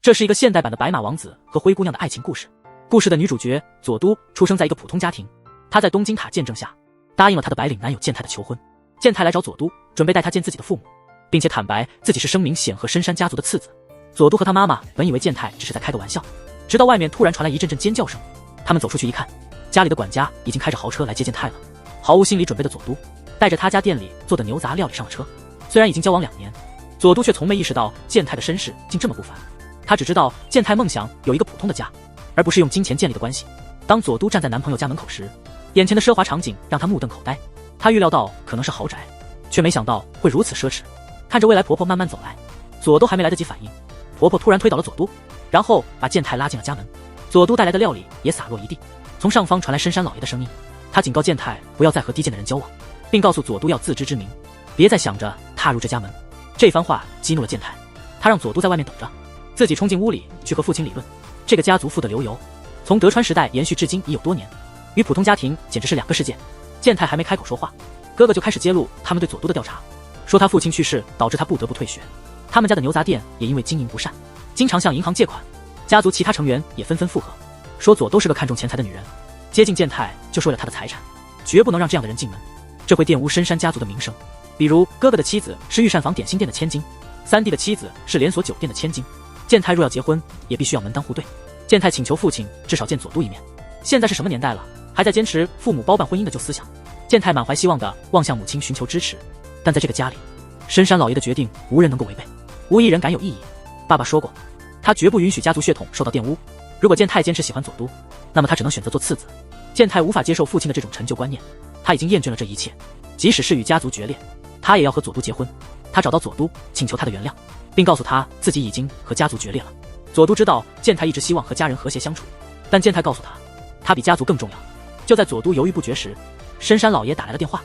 这是一个现代版的白马王子和灰姑娘的爱情故事。故事的女主角佐都出生在一个普通家庭，她在东京塔见证下答应了她的白领男友健太的求婚。健太来找佐都，准备带她见自己的父母，并且坦白自己是声名显赫深山家族的次子。佐都和她妈妈本以为健太只是在开个玩笑，直到外面突然传来一阵阵尖叫声，他们走出去一看，家里的管家已经开着豪车来接健太了。毫无心理准备的佐都带着他家店里做的牛杂料理上了车。虽然已经交往2年，佐都却从没意识到健太的身世竟这么不凡。他只知道健太梦想有一个普通的家，而不是用金钱建立的关系。当佐都站在男朋友家门口时，眼前的奢华场景让他目瞪口呆。他预料到可能是豪宅，却没想到会如此奢侈。看着未来婆婆慢慢走来，佐都还没来得及反应，婆婆突然推倒了佐都，然后把健太拉进了家门。佐都带来的料理也洒落一地。从上方传来深山老爷的声音，他警告健太不要再和低贱的人交往，并告诉佐都要自知之明，别再想着踏入这家门。这番话激怒了健太，他让佐都在外面等着，自己冲进屋里去和父亲理论。这个家族富得流油，从德川时代延续至今已有多年，与普通家庭简直是2个世界。健太还没开口说话，哥哥就开始揭露他们对佐都的调查，说他父亲去世导致他不得不退学，他们家的牛杂店也因为经营不善，经常向银行借款。家族其他成员也纷纷附和，说佐都是个看重钱财的女人，接近健太就是为了他的财产，绝不能让这样的人进门，这会玷污深山家族的名声。比如哥哥的妻子是御膳房点心店的千金，3弟的妻子是连锁酒店的千金，健太若要结婚也必须要门当户对。健太请求父亲至少见佐都一面。现在是什么年代了，还在坚持父母包办婚姻的旧思想？健太满怀希望地望向母亲寻求支持，但在这个家里，深山老爷的决定无人能够违背，无一人敢有异议。爸爸说过，他绝不允许家族血统受到玷污。如果健太坚持喜欢佐都，那么他只能选择做次子。健太无法接受父亲的这种陈旧观念，他已经厌倦了这一切，即使是与家族决裂，他也要和佐都结婚。他找到佐都，请求他的原谅，并告诉他自己已经和家族决裂了。佐都知道健太一直希望和家人和谐相处，但健太告诉他，他比家族更重要。就在佐都犹豫不决时，深山老爷打来了电话，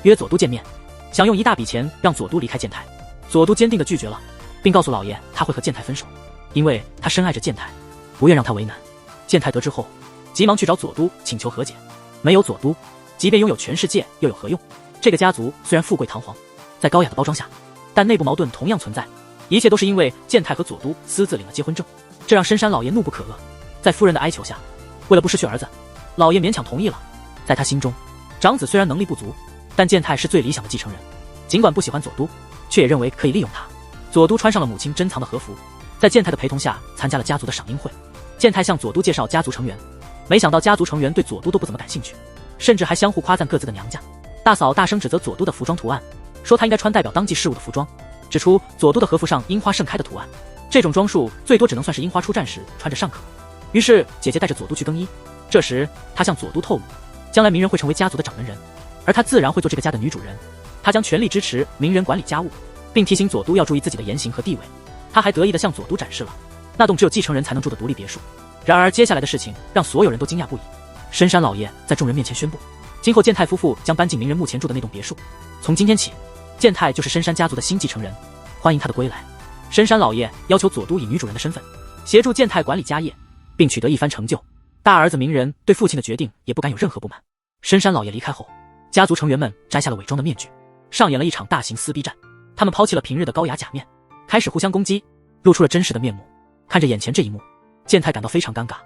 约佐都见面，想用一大笔钱让佐都离开健太。佐都坚定地拒绝了，并告诉老爷他会和健太分手，因为他深爱着健太，不愿让他为难。健太得知后，急忙去找佐都请求和解。没有佐都，即便拥有全世界又有何用？这个家族虽然富贵堂皇，在高雅的包装下，但内部矛盾同样存在。一切都是因为健太和佐都私自领了结婚证，这让深山老爷怒不可遏。在夫人的哀求下，为了不失去儿子，老爷勉强同意了。在他心中，长子虽然能力不足，但健太是最理想的继承人。尽管不喜欢佐都，却也认为可以利用他。佐都穿上了母亲珍藏的和服，在健太的陪同下参加了家族的赏樱会。健太向佐都介绍家族成员，没想到家族成员对佐都都不怎么感兴趣，甚至还相互夸赞各自的娘家。大嫂大声指责佐都的服装图案，说他应该穿代表当季事务的服装，指出佐都的和服上樱花盛开的图案，这种装束最多只能算是樱花出战时穿着尚可。于是姐姐带着佐都去更衣，这时她向佐都透露，将来鸣人会成为家族的掌门人，而她自然会做这个家的女主人。她将全力支持鸣人管理家务，并提醒佐都要注意自己的言行和地位。她还得意地向佐都展示了那栋只有继承人才能住的独立别墅。然而接下来的事情让所有人都惊讶不已。深山老爷在众人面前宣布，今后健太夫妇将搬进鸣人目前住的那栋别墅，从今天起，健太就是深山家族的新继承人，欢迎他的归来。深山老爷要求佐都以女主人的身份协助健太管理家业，并取得一番成就。大儿子鸣人对父亲的决定也不敢有任何不满。深山老爷离开后，家族成员们摘下了伪装的面具，上演了一场大型撕逼战。他们抛弃了平日的高雅假面，开始互相攻击，露出了真实的面目。看着眼前这一幕，健太感到非常尴尬。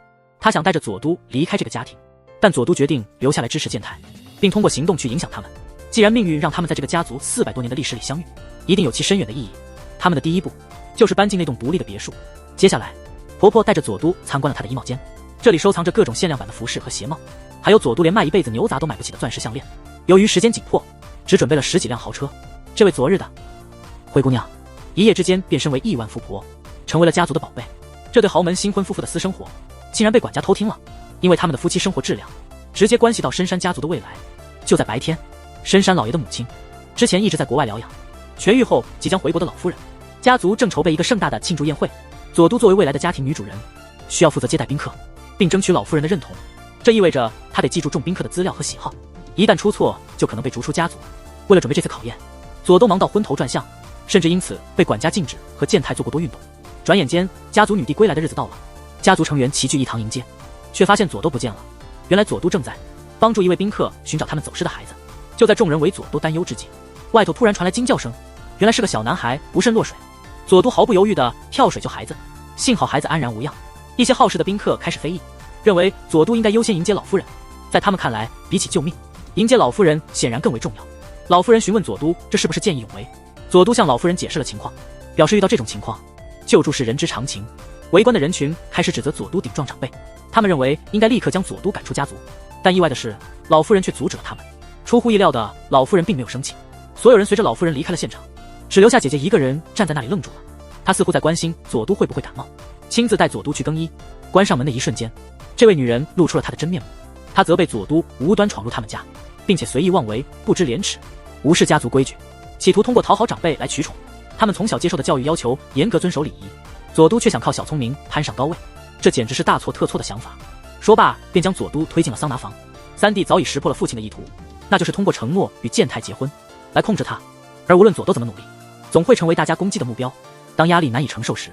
他想带着佐都离开这个家庭，但佐都决定留下来支持健太，并通过行动去影响他们。既然命运让他们在这个家族400多年的历史里相遇，一定有其深远的意义。他们的第一步就是搬进那栋独立的别墅。接下来，婆婆带着佐都参观了她的衣帽间，这里收藏着各种限量版的服饰和鞋帽，还有佐都连卖一辈子牛杂都买不起的钻石项链。由于时间紧迫，只准备了10几辆豪车。这位昨日的灰姑娘一夜之间变身为亿万富婆，成为了家族的宝贝。这对豪门新婚夫妇的私生活竟然被管家偷听了，因为他们的夫妻生活质量直接关系到深山家族的未来。就在白天，深山老爷的母亲之前一直在国外疗养，痊愈后即将回国的老夫人，家族正筹备一个盛大的庆祝宴会。佐都作为未来的家庭女主人，需要负责接待宾客，并争取老夫人的认同。这意味着她得记住众宾客的资料和喜好，一旦出错就可能被逐出家族。为了准备这次考验，佐都忙到昏头转向，甚至因此被管家禁止和健太做过多运动。转眼间，家族女帝归来的日子到了，家族成员齐聚一堂迎接，却发现佐都不见了。原来佐都正在帮助一位宾客寻找他们走失的孩子。就在众人为佐都担忧之际，外头突然传来惊叫声，原来是个小男孩不慎落水。佐都毫不犹豫地跳水救孩子，幸好孩子安然无恙。一些好事的宾客开始非议，认为佐都应该优先迎接老夫人。在他们看来，比起救命，迎接老夫人显然更为重要。老夫人询问佐都这是不是见义勇为，佐都向老夫人解释了情况，表示遇到这种情况，救助是人之常情。围观的人群开始指责佐都顶撞长辈，他们认为应该立刻将佐都赶出家族。但意外的是，老夫人却阻止了他们。出乎意料的，老夫人并没有生气，所有人随着老夫人离开了现场，只留下姐姐一个人站在那里愣住了。她似乎在关心佐都会不会感冒，亲自带佐都去更衣。关上门的一瞬间，这位女人露出了她的真面目。她责备佐都无端闯入他们家，并且随意妄为，不知廉耻，无视家族规矩，企图通过讨好长辈来取宠。他们从小接受的教育要求严格遵守礼仪，佐都却想靠小聪明攀上高位，这简直是大错特错的想法。说罢，便将佐都推进了桑拿房。三弟早已识破了父亲的意图，那就是通过承诺与健太结婚来控制他，而无论佐都怎么努力，总会成为大家攻击的目标。当压力难以承受时，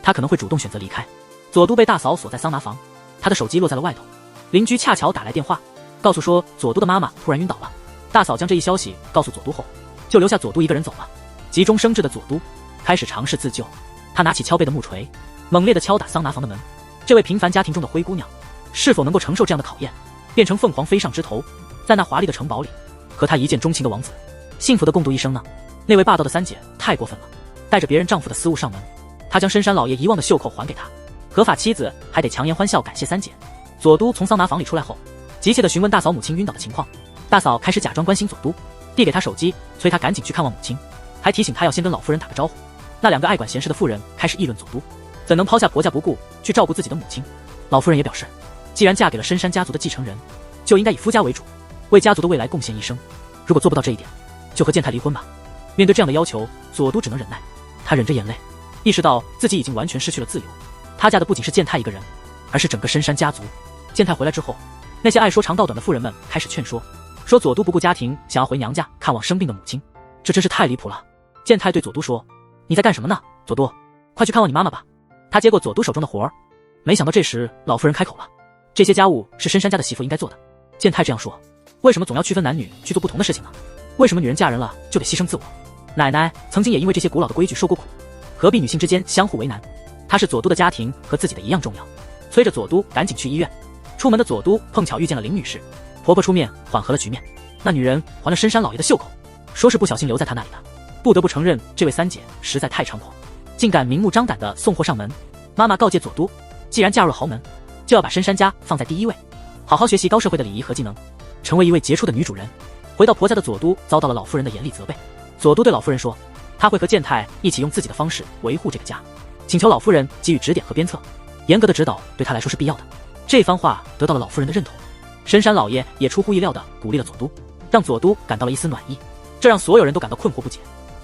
他可能会主动选择离开。佐都被大嫂锁在桑拿房，他的手机落在了外头。邻居恰巧打来电话，告诉说佐都的妈妈突然晕倒了。大嫂将这一消息告诉佐都后，就留下佐都一个人走了。急中生智的佐都开始尝试自救，他拿起敲背的木锤，猛烈地敲打桑拿房的门。这位平凡家庭中的灰姑娘，是否能够承受这样的考验，变成凤凰飞上枝头，在那华丽的城堡里和她一见钟情的王子幸福的共度一生呢？那位霸道的三姐太过分了，带着别人丈夫的私物上门，她将深山老爷遗忘的袖扣还给他，合法妻子还得强颜欢笑感谢三姐。佐都从桑拿房里出来后，急切地询问大嫂母亲晕倒的情况。大嫂开始假装关心佐都，递给他手机，催他赶紧去看望母亲，还提醒他要先跟老夫人打个招呼。那两个爱管闲事的妇人开始议论佐都怎能抛下婆家不顾去照顾自己的母亲。老夫人也表示，既然嫁给了深山家族的继承人，就应该以夫家为主，为家族的未来贡献一生。如果做不到这一点，就和健太离婚吧。面对这样的要求，佐都只能忍耐。他忍着眼泪，意识到自己已经完全失去了自由。他嫁的不仅是健太一个人，而是整个深山家族。健太回来之后，那些爱说长道短的妇人们开始劝说，说佐都不顾家庭，想要回娘家看望生病的母亲，这真是太离谱了。健太对佐都说：“你在干什么呢？佐都，快去看望你妈妈吧。”他接过佐都手中的活儿，没想到这时老夫人开口了：“这些家务是深山家的媳妇应该做的。”健太这样说：“为什么总要区分男女去做不同的事情呢？为什么女人嫁人了就得牺牲自我？奶奶曾经也因为这些古老的规矩受过苦，何必女性之间相互为难？她是佐都的家庭和自己的一样重要。”催着佐都赶紧去医院。出门的佐都碰巧遇见了林女士，婆婆出面缓和了局面。那女人还了深山老爷的袖口，说是不小心留在他那里的。不得不承认，这位三姐实在太猖狂，竟敢明目张胆地送货上门。妈妈告诫佐都，既然嫁入了豪门，就要把深山家放在第一位，好好学习高社会的礼仪和技能，成为一位杰出的女主人。回到婆家的佐都遭到了老夫人的严厉责备。佐都对老夫人说，他会和健太一起用自己的方式维护这个家，请求老夫人给予指点和鞭策。严格的指导对他来说是必要的。这番话得到了老夫人的认同。深山老爷也出乎意料地鼓励了佐都，让佐都感到了一丝暖意，这让所有人都感到困惑不解。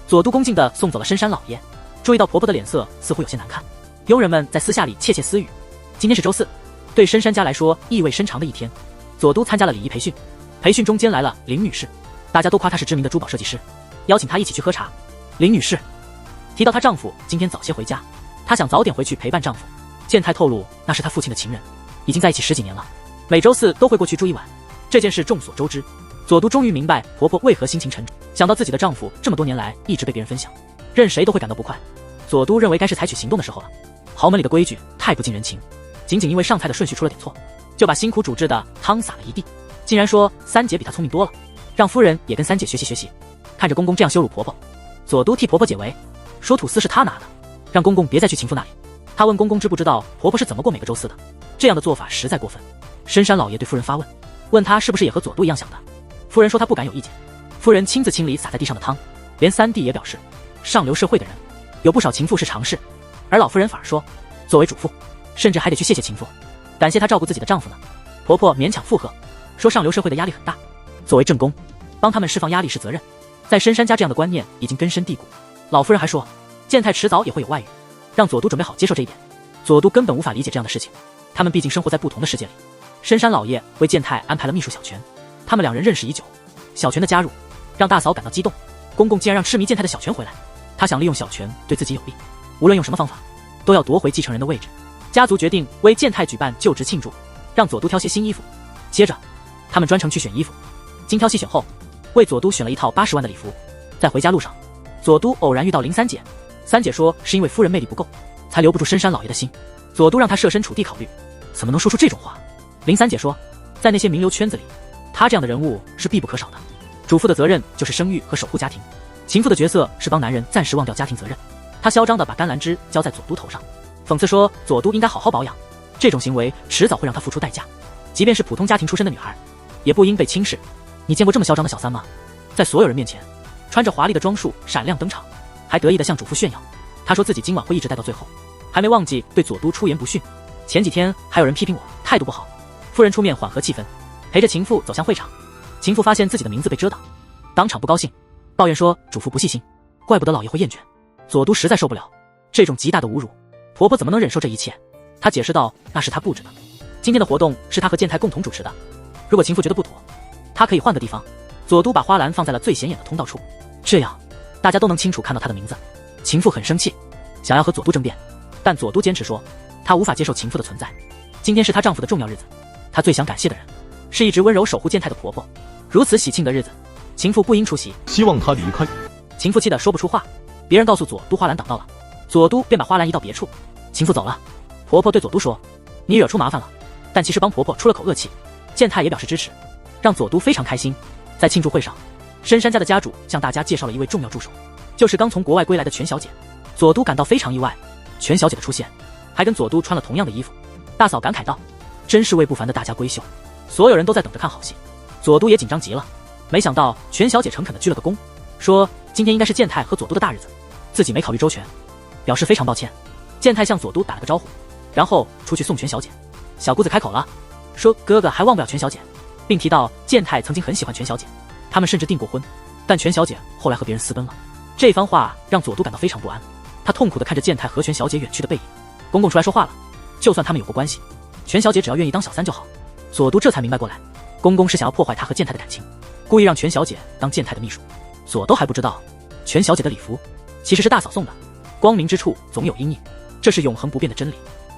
佐都恭敬地送走了深山老爷，注意到婆婆的脸色似乎有些难看。佣人们在私下里窃窃私语。今天是周四，对深山家来说意味深长的一天。佐都参加了礼仪培训，培训中间来了林女士，大家都夸她是知名的珠宝设计师，邀请她一起去喝茶。林女士提到她丈夫今天早些回家，她想早点回去陪伴丈夫。健太透露，那是她父亲的情人，已经在一起10几年了，每周四都会过去住一晚。这件事众所周知，佐都终于明白婆婆为何心情沉重。想到自己的丈夫这么多年来一直被别人分享，任谁都会感到不快。佐都认为该是采取行动的时候了。豪门里的规矩太不近人情，仅仅因为上菜的顺序出了点错，就把辛苦煮制的汤洒了一地，竟然说三姐比她聪明多了，让夫人也跟三姐学习学习。看着公公这样羞辱婆婆，佐都替婆婆解围，说吐司是她拿的，让公公别再去情妇那里。他问公公知不知道婆婆是怎么过每个周四的，这样的做法实在过分。深山老爷对夫人发问，问他是不是也和佐都一样想的。夫人说她不敢有意见。夫人亲自清理洒在地上的汤，连三弟也表示，上流社会的人有不少情妇是常事，而老夫人反而说，作为主妇，甚至还得去谢谢情妇，感谢她照顾自己的丈夫呢。婆婆勉强附和，说上流社会的压力很大，作为正宫，帮他们释放压力是责任。在深山家这样的观念已经根深蒂固。老夫人还说，健太迟早也会有外遇，让佐都准备好接受这一点。佐都根本无法理解这样的事情，他们毕竟生活在不同的世界里。深山老爷为健太安排了秘书小泉，他们两人认识已久。小泉的加入让大嫂感到激动，公公竟然让痴迷健太的小泉回来，他想利用小泉对自己有利，无论用什么方法都要夺回继承人的位置。家族决定为健太举办就职庆祝，让佐都挑些新衣服。接着他们专程去选衣服，精挑细选后为佐都选了一套80万的礼服。在回家路上，佐都偶然遇到林三姐，三姐说是因为夫人魅力不够，才留不住深山老爷的心。佐都让他设身处地考虑，怎么能说出这种话？林三姐说，在那些名流圈子里，他这样的人物是必不可少的。主妇的责任就是生育和守护家庭，情妇的角色是帮男人暂时忘掉家庭责任。他嚣张地把甘蓝枝交在佐都头上，讽刺说佐都应该好好保养，这种行为迟早会让他付出代价。即便是普通家庭出身的女孩，也不应被轻视。你见过这么嚣张的小三吗？在所有人面前，穿着华丽的装束闪亮登场，还得意地向主妇炫耀。他说自己今晚会一直待到最后，还没忘记对佐都出言不逊。前几天还有人批评我态度不好，夫人出面缓和气氛，陪着情妇走向会场。情妇发现自己的名字被遮挡，当场不高兴，抱怨说主妇不细心，怪不得老爷会厌倦。佐都实在受不了这种极大的侮辱，婆婆怎么能忍受这一切？她解释道，那是她布置的，今天的活动是她和健太共同主持的，如果情妇觉得不妥，她可以换个地方。佐都把花篮放在了最显眼的通道处，这样大家都能清楚看到她的名字。情妇很生气，想要和佐都争辩，但佐都坚持说她无法接受情妇的存在，今天是她丈夫的重要日子，她最想感谢的人是一直温柔守护健太的婆婆。如此喜庆的日子，情妇不应出席，希望她离开。情妇气得说不出话，别人告诉佐都花篮挡到了，佐都便把花篮移到别处。情妇走了，婆婆对佐都说，你惹出麻烦了。但其实帮婆婆出了口恶气，健太也表示支持，让佐都非常开心。在庆祝会上，深山家的家主向大家介绍了一位重要助手，就是刚从国外归来的全小姐。佐都感到非常意外，全小姐的出现还跟佐都穿了同样的衣服。大嫂感慨道，真是位不凡的大家闺秀。所有人都在等着看好戏，佐都也紧张极了。没想到全小姐诚恳地鞠了个躬，说今天应该是健太和佐都的大日子，自己没考虑周全，表示非常抱歉。健太向佐都打了个招呼，然后出去送全小姐。小姑子开口了，说哥哥还忘不了全小姐，并提到健太曾经很喜欢全小姐，他们甚至订过婚，但全小姐后来和别人私奔了。这番话让佐都感到非常不安，他痛苦地看着健太和全小姐远去的背影。公公出来说话了，就算他们有过关系，全小姐只要愿意当小三就好。佐都这才明白过来，公公是想要破坏他和健太的感情，故意让全小姐当健太的秘书。佐都还不知道，全小姐的礼服其实是大嫂送的。光明之处总有阴影，这是永恒不变的真理，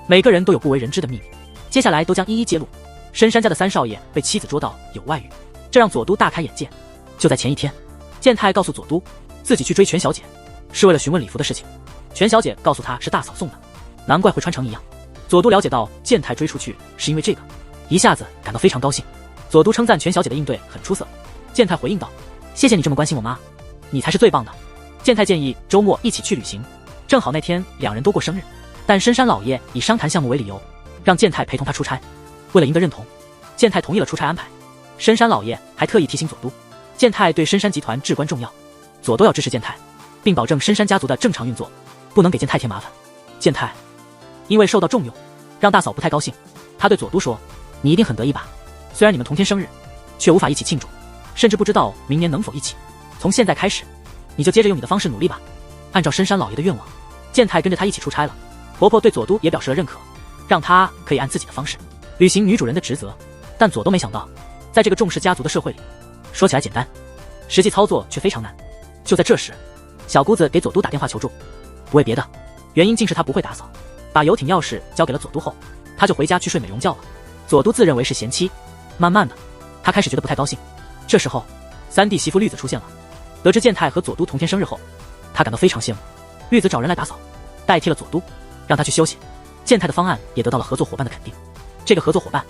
每个人都有不为人知的秘密，接下来都将一一揭露。深山家的三少爷被妻子捉到有外遇，这让佐都大开眼界。就在前一天，健太告诉佐都自己去追全小姐是为了询问礼服的事情，全小姐告诉他是大嫂送的，难怪会穿成一样。佐都了解到健太追出去是因为这个，一下子感到非常高兴。佐都称赞全小姐的应对很出色，健太回应道，谢谢你这么关心我妈，你才是最棒的。健太建议周末一起去旅行，正好那天两人都过生日，但深山老爷以商谈项目为理由，让健太陪同他出差。为了赢得认同，健太同意了出差安排。深山老爷还特意提醒佐都，健太对深山集团至关重要，佐都要支持健太，并保证深山家族的正常运作，不能给健太添麻烦。健太因为受到重用，让大嫂不太高兴，他对佐都说，你一定很得意吧，虽然你们同天生日，却无法一起庆祝，甚至不知道明年能否一起，从现在开始你就接着用你的方式努力吧。按照深山老爷的愿望，健太跟着他一起出差了。婆婆对佐都也表示了认可，让他可以按自己的方式履行女主人的职责。但佐都没想到，在这个重视家族的社会里，说起来简单，实际操作却非常难。就在这时，小姑子给佐都打电话求助，不为别的，原因竟是她不会打扫。把游艇钥匙交给了佐都后，她就回家去睡美容觉了。佐都自认为是贤妻，慢慢的她开始觉得不太高兴。这时候三弟媳妇绿子出现了，得知健太和佐都同天生日后，她感到非常羡慕。绿子找人来打扫，代替了佐都，让他去休息。健太的方案也得到了合作伙伴的肯定，这个合作伙伴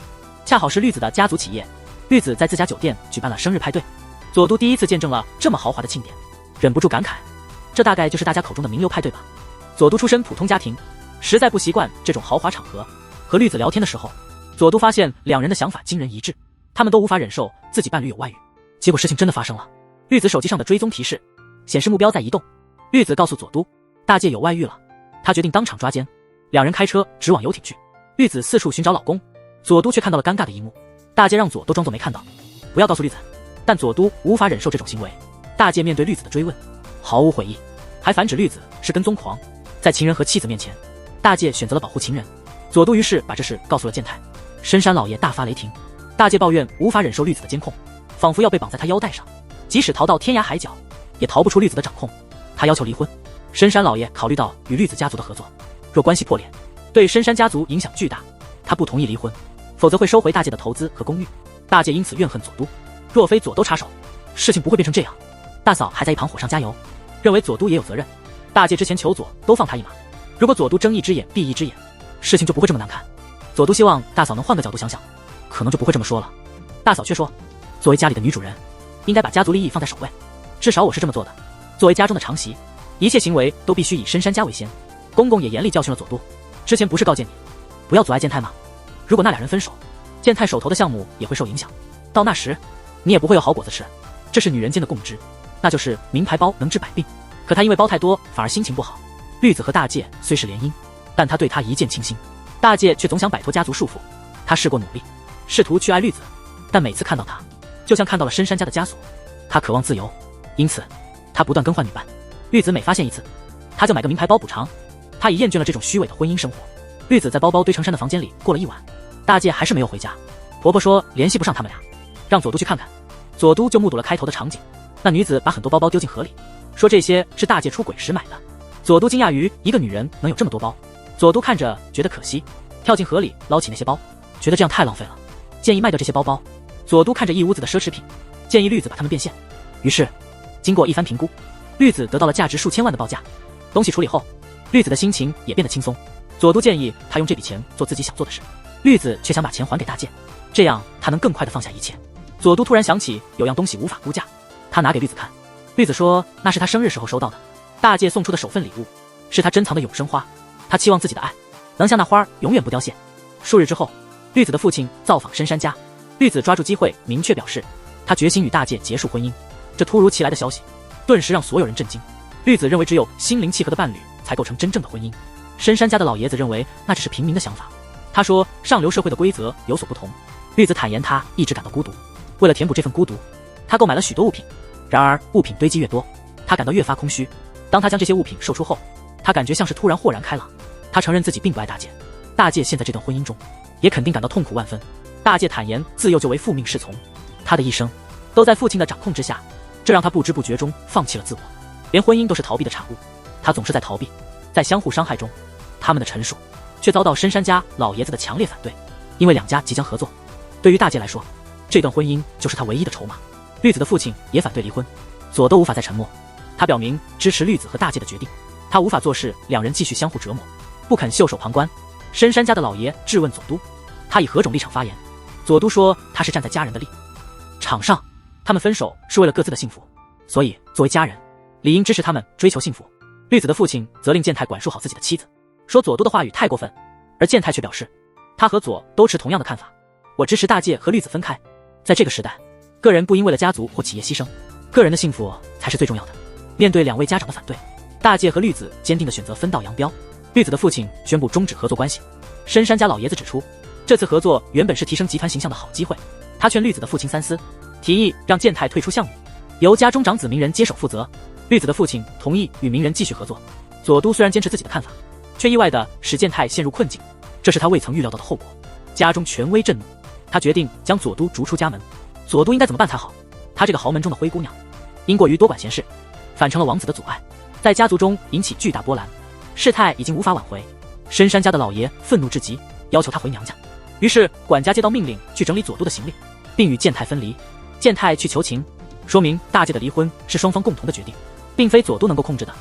恰好是绿子的家族企业。绿子在自家酒店举办了生日派对，佐都第一次见证了这么豪华的庆典，忍不住感慨，这大概就是大家口中的名流派对吧。佐都出身普通家庭，实在不习惯这种豪华场合。和绿子聊天的时候，佐都发现两人的想法惊人一致，他们都无法忍受自己伴侣有外遇。结果事情真的发生了，绿子手机上的追踪提示显示目标在移动，绿子告诉佐都大介有外遇了，他决定当场抓奸。两人开车直往游艇去，绿子四处寻找老公，佐都却看到了尴尬的一幕。大介让佐都装作没看到，不要告诉绿子，但佐都无法忍受这种行为。大介面对绿子的追问毫无悔意，还反指绿子是跟踪狂。在情人和妻子面前，大介选择了保护情人，佐都于是把这事告诉了健太。深山老爷大发雷霆，大介抱怨无法忍受绿子的监控，仿佛要被绑在他腰带上，即使逃到天涯海角也逃不出绿子的掌控。他要求离婚。深山老爷考虑到与绿子家族的合作，若关系破裂，对深山家族影响巨大，他不同意离婚，否则会收回大介的投资和公寓。大介因此怨恨佐都，若非佐都插手，事情不会变成这样。大嫂还在一旁火上加油，认为佐都也有责任。大介之前求佐都放他一马，如果佐都睁一只眼闭一只眼，事情就不会这么难看。佐都希望大嫂能换个角度想想，可能就不会这么说了。大嫂却说，作为家里的女主人，应该把家族利益放在首位，至少我是这么做的。作为家中的常媳，一切行为都必须以深山家为先。公公也严厉教训了佐都，之前不是告诫你不要阻碍健太吗？如果那俩人分手，健太手头的项目也会受影响，到那时你也不会有好果子吃。这是女人间的共知，那就是名牌包能治百病。可她因为包太多反而心情不好。绿子和大介虽是联姻，但她对她一见倾心，大介却总想摆脱家族束缚。他试过努力，试图去爱绿子，但每次看到她就像看到了深山家的枷锁。他渴望自由，因此他不断更换女伴。绿子每发现一次，他就买个名牌包补偿。他已厌倦了这种虚伪的婚姻生活。绿子在包包堆成山的房间里过了一晚，大介还是没有回家。婆婆说联系不上他们俩，让佐都去看看。佐都就目睹了开头的场景，那女子把很多包包丢进河里，说这些是大介出轨时买的。佐都惊讶于一个女人能有这么多包。佐都看着觉得可惜，跳进河里捞起那些包，觉得这样太浪费了，建议卖掉这些包包。佐都看着一屋子的奢侈品，建议绿子把它们变现。于是经过一番评估，绿子得到了价值数千万的报价。东西处理后，绿子的心情也变得轻松。佐都建议他用这笔钱做自己想做的事，绿子却想把钱还给大介，这样他能更快地放下一切。佐都突然想起有样东西无法估价，他拿给绿子看。绿子说那是他生日时候收到的，大介送出的首份礼物，是他珍藏的永生花。他期望自己的爱能像那花永远不凋谢。数日之后，绿子的父亲造访深山家，绿子抓住机会明确表示他决心与大介结束婚姻。这突如其来的消息顿时让所有人震惊。绿子认为只有心灵契合的伴侣才构成真正的婚姻，深山家的老爷子认为那只是平民的想法。他说上流社会的规则有所不同。绿子坦言他一直感到孤独，为了填补这份孤独，他购买了许多物品。然而物品堆积越多，他感到越发空虚。当他将这些物品售出后，他感觉像是突然豁然开朗。他承认自己并不爱大介，大介现在这段婚姻中也肯定感到痛苦万分。大介坦言自幼就为父命是从，他的一生都在父亲的掌控之下，这让他不知不觉中放弃了自我，连婚姻都是逃避的产物。他总是在逃避，在相互伤害中，他们的陈述却遭到深山家老爷子的强烈反对，因为两家即将合作。对于大介来说，这段婚姻就是他唯一的筹码。绿子的父亲也反对离婚，佐都无法再沉默，他表明支持绿子和大介的决定。他无法坐视两人继续相互折磨，不肯袖手旁观。深山家的老爷质问佐都，他以何种立场发言？佐都说他是站在家人的立场上，他们分手是为了各自的幸福，所以作为家人理应支持他们追求幸福。绿子的父亲责令健太管束好自己的妻子，说佐都的话语太过分，而健太却表示他和佐都持同样的看法，我支持大介和绿子分开。在这个时代，个人不应为了家族或企业牺牲，个人的幸福才是最重要的。面对两位家长的反对，大介和绿子坚定地选择分道扬镳。绿子的父亲宣布终止合作关系。深山家老爷子指出，这次合作原本是提升集团形象的好机会。他劝绿子的父亲三思，提议让健太退出项目，由家中长子鸣人接手负责。绿子的父亲同意与鸣人继续合作。佐都虽然坚持自己的看法，却意外地使健太陷入困境，这是他未曾预料到的后果。家中权威震怒，他决定将佐都逐出家门。佐都应该怎么办才好？他这个豪门中的灰姑娘，因过于多管闲事，反成了王子的阻碍，在家族中引起巨大波澜，事态已经无法挽回。深山家的老爷愤怒至极，要求他回娘家。于是管家接到命令去整理佐都的行李，并与健太分离。健太去求情，说明大介的离婚是双方共同的决定，并非佐都能够控制的。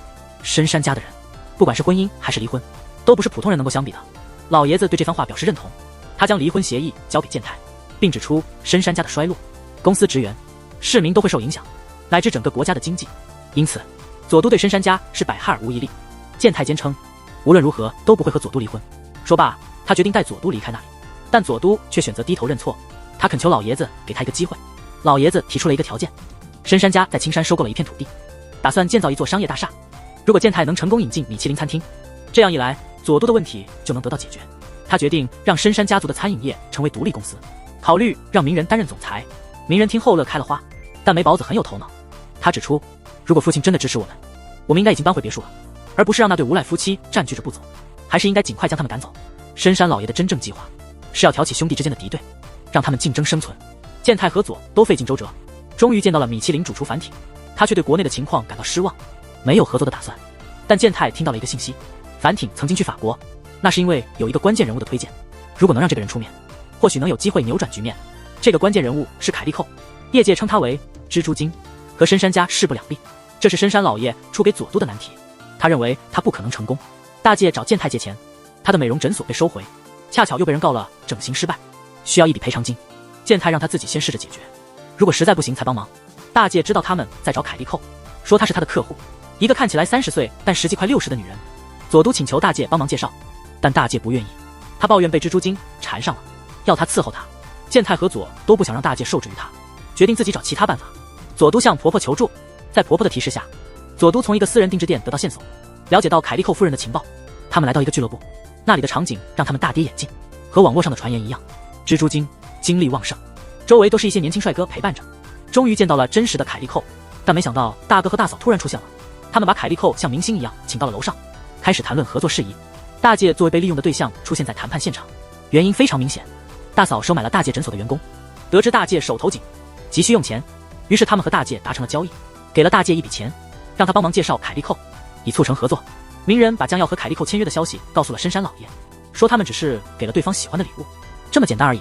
深山家的人，不管是婚姻还是离婚，都不是普通人能够相比的。老爷子对这番话表示认同，他将离婚协议交给健太，并指出深山家的衰落，公司职员、市民都会受影响，乃至整个国家的经济。因此佐都对深山家是百害而无一利。健太坚称无论如何都不会和佐都离婚。说罢，他决定带佐都离开那里，但佐都却选择低头认错。他恳求老爷子给他一个机会。老爷子提出了一个条件，深山家在青山收购了一片土地，打算建造一座商业大厦。如果健太能成功引进米其林餐厅，这样一来佐都的问题就能得到解决。他决定让深山家族的餐饮业成为独立公司，考虑让鸣人担任总裁。鸣人听后乐开了花，但梅葆子很有头脑。他指出，如果父亲真的支持我们应该已经搬回别墅了，而不是让那对无赖夫妻占据着不走，还是应该尽快将他们赶走。深山老爷的真正计划是要挑起兄弟之间的敌对，让他们竞争生存。健太和佐都费尽周折，终于见到了米其林主厨樊挺，他却对国内的情况感到失望，没有合作的打算。但健太听到了一个信息，樊挺曾经去法国，那是因为有一个关键人物的推荐，如果能让这个人出面，或许能有机会扭转局面。这个关键人物是凯利寇，业界称他为蜘蛛精，和深山家势不两立，这是深山老爷出给佐都的难题。他认为他不可能成功，大介找健太借钱，他的美容诊所被收回，恰巧又被人告了整形失败，需要一笔赔偿金。健太让他自己先试着解决，如果实在不行才帮忙。大介知道他们在找凯利寇，说他是他的客户，一个看起来30岁但实际快60的女人。佐都请求大介帮忙介绍，但大介不愿意，他抱怨被蜘蛛精缠上了，要他伺候他。健太和佐都不想让大介受制于他，决定自己找其他办法。佐都向婆婆求助，在婆婆的提示下，佐都从一个私人定制店得到线索，了解到凯利寇夫人的情报。他们来到一个俱乐部，那里的场景让他们大跌眼镜，和网络上的传言一样，蜘蛛精精力旺盛，周围都是一些年轻帅哥陪伴着。终于见到了真实的凯利寇，但没想到大哥和大嫂突然出现了。他们把凯利寇像明星一样请到了楼上，开始谈论合作事宜。大介作为被利用的对象出现在谈判现场，原因非常明显，大嫂收买了大介诊所的员工，得知大介手头紧，急需用钱，于是他们和大介达成了交易，给了大介一笔钱，让他帮忙介绍凯利寇，以促成合作。名人把将要和凯利寇签约的消息告诉了深山老爷，说他们只是给了对方喜欢的礼物，这么简单而已。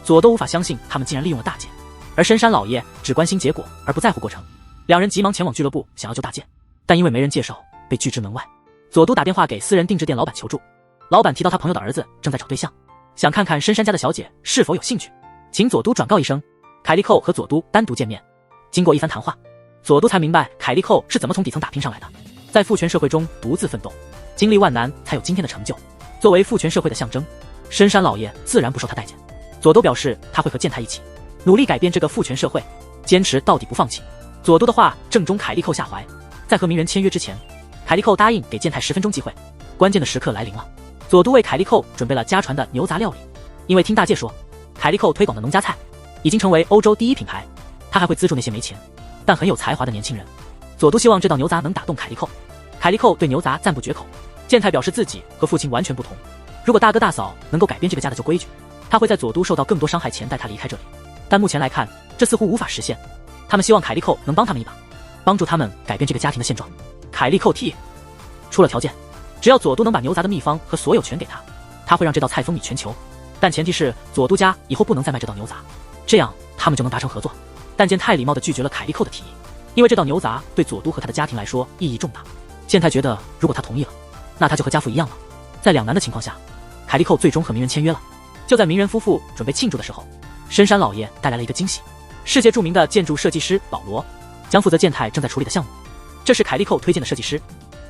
佐都无法相信他们竟然利用了大介，而深山老爷只关心结果而不在乎过程。两人急忙前往俱乐部想要救大介，但因为没人介绍，被拒之门外。佐都打电话给私人定制店老板求助，老板提到他朋友的儿子正在找对象，想看看深山家的小姐是否有兴趣，请佐都转告一声。凯利寇和佐都单独见面，经过一番谈话，佐都才明白凯利寇是怎么从底层打拼上来的，在父权社会中独自奋斗，经历万难才有今天的成就。作为父权社会的象征，深山老爷自然不受他待见。佐都表示他会和健太一起努力改变这个父权社会，坚持到底不放弃。佐都的话正中凯利寇下怀，在和名人签约之前，凯利寇答应给健太10分钟机会。关键的时刻来临了，佐都为凯利寇准备了家传的牛杂料理，因为听大介说凯利寇推广的农家菜已经成为欧洲第1品牌，他还会资助那些没钱但很有才华的年轻人。佐都希望这道牛杂能打动凯利寇，凯利寇对牛杂赞不绝口。健太表示自己和父亲完全不同，如果大哥大嫂能够改变这个家的旧规矩，他会在佐都受到更多伤害前带他离开这里，但目前来看这似乎无法实现。他们希望凯利寇能帮他们一把，帮助他们改变这个家庭的现状。凯利寇提出了条件，只要佐都能把牛杂的秘方和所有权给他，他会让这道菜风靡全球，但前提是佐都家以后不能再卖这道牛杂，这样他们就能达成合作。但健太礼貌地拒绝了凯利寇的提议，因为这道牛杂对佐都和他的家庭来说意义重大。健太觉得如果他同意了，那他就和家父一样了。在两难的情况下，凯利寇最终和名人签约了。就在名人夫妇准备庆祝的时候，深山老爷带来了一个惊喜，世界著名的建筑设计师保罗将负责健太正在处理的项目，这是凯利寇推荐的设计师。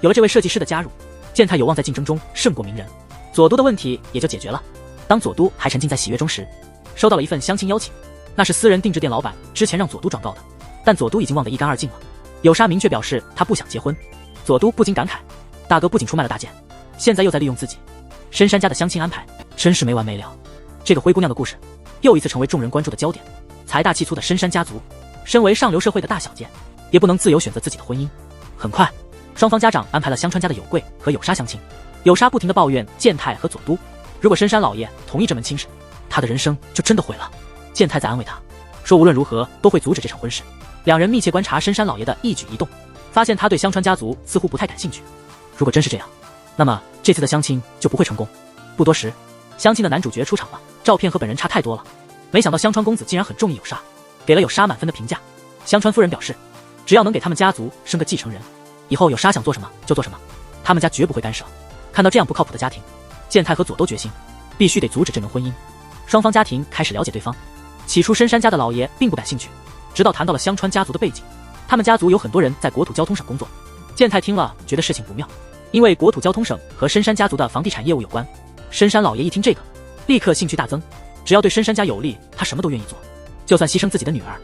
有了这位设计师的加入，健太有望在竞争中胜过名人，佐都的问题也就解决了。当佐都还沉浸在喜悦中时，收到了一份相亲邀请，那是私人定制店老板之前让佐都转告的，但佐都已经忘得一干二净了。有沙明确表示他不想结婚，佐都不禁感慨，大哥不仅出卖了大剑，现在又在利用自己。深山家的相亲安排真是没完没了。这个灰姑娘的故事又一次成为众人关注的焦点。财大气粗的深山家族，身为上流社会的大小姐，也不能自由选择自己的婚姻。很快，双方家长安排了香川家的有贵和有沙相亲。有沙不停地抱怨健太和佐都，如果深山老爷同意这门亲事，他的人生就真的毁了。健太在安慰他，说无论如何都会阻止这场婚事。两人密切观察深山老爷的一举一动，发现他对香川家族似乎不太感兴趣。如果真是这样，那么这次的相亲就不会成功。不多时，相亲的男主角出场了，照片和本人差太多了。没想到香川公子竟然很中意有沙，给了有沙满分的评价。香川夫人表示，只要能给他们家族生个继承人，以后有沙想做什么就做什么，他们家绝不会干涉。看到这样不靠谱的家庭，健太和佐都决心必须得阻止这门婚姻。双方家庭开始了解对方。起初深山家的老爷并不感兴趣，直到谈到了香川家族的背景，他们家族有很多人在国土交通省工作。健太听了觉得事情不妙，因为国土交通省和深山家族的房地产业务有关。深山老爷一听这个，立刻兴趣大增，只要对深山家有利，他什么都愿意做，就算牺牲自己的女儿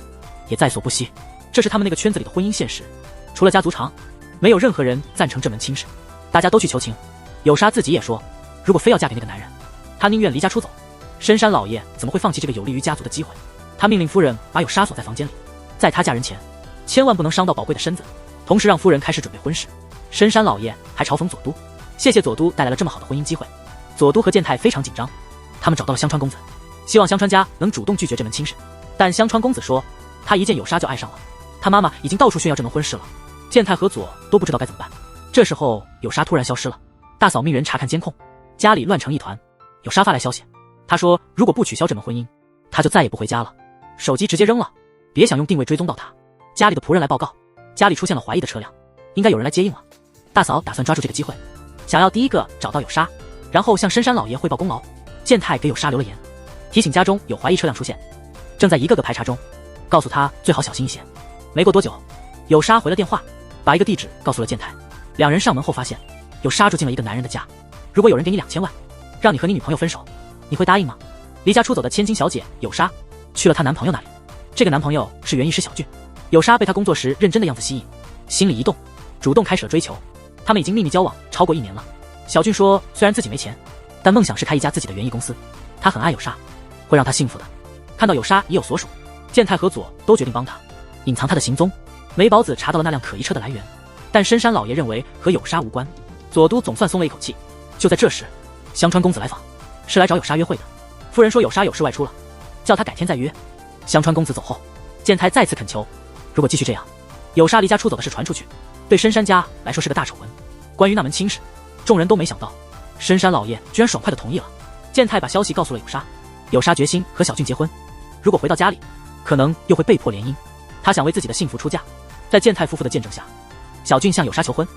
也在所不惜。这是他们那个圈子里的婚姻现实，除了家族长，没有任何人赞成这门亲事。大家都去求情，有沙自己也说，如果非要嫁给那个男人，他宁愿离家出走。深山老爷怎么会放弃这个有利于家族的机会？他命令夫人把有沙锁在房间里，在他嫁人前千万不能伤到宝贵的身子，同时让夫人开始准备婚事。深山老爷还嘲讽佐都，谢谢佐都带来了这么好的婚姻机会。佐都和健太非常紧张，他们找到了香川公子，希望香川家能主动拒绝这门亲事。但香川公子说，他一见有沙就爱上了，他妈妈已经到处炫耀这门婚事了。健太和佐都不知道该怎么办。这时候有沙突然消失了，大嫂命人查看监控，家里乱成一团。有沙发来消息，他说如果不取消这门婚姻，他就再也不回家了，手机直接扔了，别想用定位追踪到他。家里的仆人来报告，家里出现了怀疑的车辆，应该有人来接应了。大嫂打算抓住这个机会，想要第一个找到有沙，然后向深山老爷汇报功劳。健太给有沙留了言，提醒家中有怀疑车辆出现，正在一个个排查中，告诉他最好小心一些。没过多久，有沙回了电话，把一个地址告诉了健太。两人上门后发现，有沙住进了一个男人的家。如果有人给你2000万，让你和你女朋友分手，你会答应吗？离家出走的千金小姐有沙去了她男朋友那里，这个男朋友是园艺师小俊。有沙被他工作时认真的样子吸引，心里一动，主动开始了追求。他们已经秘密交往超过1年了。小俊说，虽然自己没钱，但梦想是开一家自己的园艺公司。他很爱有沙，会让他幸福的。看到有沙也有所属，健太和左都决定帮他隐藏他的行踪。梅宝子查到了那辆可疑车的来源，但深山老爷认为和有沙无关。左都总算松了一口气。就在这时，香川公子来访，是来找有沙约会的。夫人说有沙有事外出了，叫他改天再约。香川公子走后，健太再次恳求，如果继续这样，有沙离家出走的事传出去，对深山家来说是个大丑闻。关于那门亲事，众人都没想到，深山老爷居然爽快地同意了。健太把消息告诉了有沙，有沙决心和小俊结婚，如果回到家里，可能又会被迫联姻。他想为自己的幸福出嫁。在健太夫妇的见证下，小俊向有沙求婚。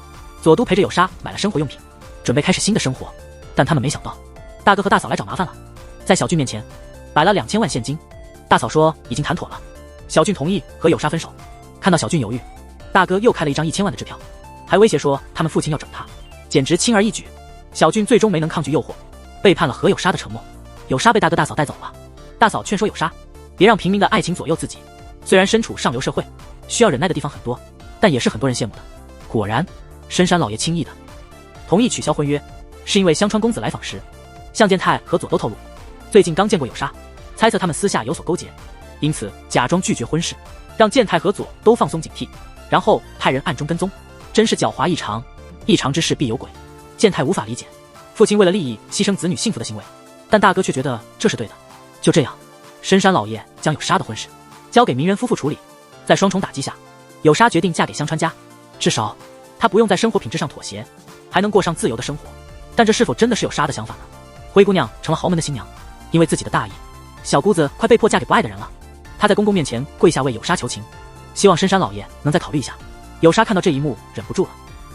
左都陪着有沙买了生活用品，准备开始新的生活。但他们没想到，大哥和大嫂来找麻烦了，在小俊面前摆了2000万现金。大嫂说已经谈妥了，小俊同意和有沙分手。看到小俊犹豫，大哥又开了一张1000万的支票，还威胁说他们父亲要整他，简直轻而易举。小俊最终没能抗拒诱惑，背叛了和有沙的承诺。有沙被大哥大嫂带走了。大嫂劝说有沙别让平民的爱情左右自己，虽然身处上流社会，需要忍耐的地方很多，但也是很多人羡慕的。果然，深山老爷轻易的同意取消婚约，是因为香川公子来访时，向健太和左都透露，最近刚见过有沙，猜测他们私下有所勾结，因此假装拒绝婚事，让健太和左都放松警惕，然后派人暗中跟踪。真是狡猾异常，异常之事必有鬼。健太无法理解父亲为了利益牺牲子女幸福的行为，但大哥却觉得这是对的。就这样，深山老爷将有沙的婚事交给名人夫妇处理。在双重打击下，有沙决定嫁给香川家，至少她不用在生活品质上妥协，还能过上自由的生活。但这是否真的是有沙的想法呢？灰姑娘成了豪门的新娘，因为自己的大意，小姑子快被迫嫁给不爱的人了。她在公公面前跪下为有沙求情，希望深山老爷能再考虑一下。有沙看到这一幕忍不住了，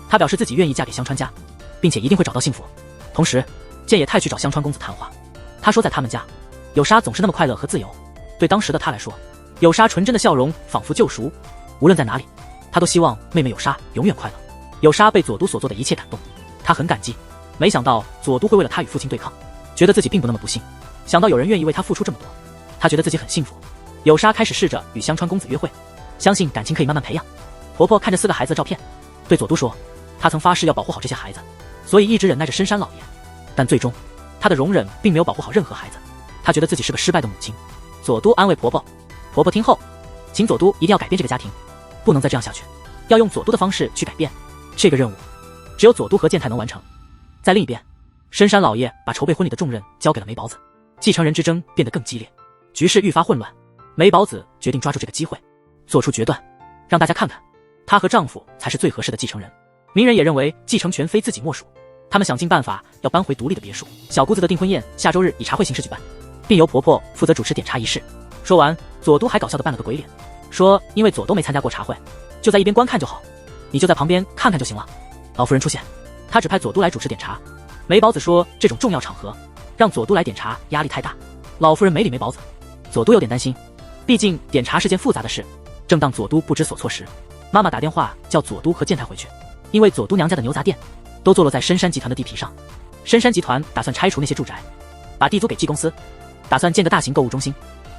她表示自己愿意嫁给香川家，并且一定会找到幸福。同时健野太去找香川公子谈话，他说在他们家，有沙总是那么快乐和自由。对当时的他来说，有沙纯真的笑容仿佛救赎，无论在哪里，他都希望妹妹有沙永远快乐。有沙被左都所做的一切感动，他很感激。没想到左都会为了他与父亲对抗，觉得自己并不那么不幸。想到有人愿意为他付出这么多，他觉得自己很幸福。有沙开始试着与香川公子约会，相信感情可以慢慢培养。婆婆看着4个孩子的照片，对左都说，她曾发誓要保护好这些孩子，所以一直忍耐着深山老爷。但最终，她的容忍并没有保护好任何孩子，她觉得自己是个失败的母亲。左都安慰婆婆，婆婆听后，请左都一定要改变这个家庭，不能再这样下去，要用左都的方式去改变。这个任务，只有左都和健太能完成。在另一边，深山老爷把筹备婚礼的重任交给了梅宝子，继承人之争变得更激烈，局势愈发混乱。梅宝子决定抓住这个机会，做出决断，让大家看看，她和丈夫才是最合适的继承人。名人也认为继承权非自己莫属，他们想尽办法要搬回独立的别墅。小姑子的订婚宴下周日以茶会形式举办，并由婆婆负责主持点茶仪式。说完，左都还搞笑地扮了个鬼脸，说因为左都没参加过茶会，就在一边观看就好，你就在旁边看看就行了。老夫人出现，她指派左都来主持点茶。梅宝子说这种重要场合让左都来点茶压力太大，老夫人没理梅宝子。左都有点担心，毕竟点茶是件复杂的事。正当左都不知所措时，妈妈打电话叫左都和健太回去，因为左都娘家的牛杂店都坐落在深山集团的地皮上。深山集团打算拆除那些住宅，把地租给季公司，打算建个大型购物中心。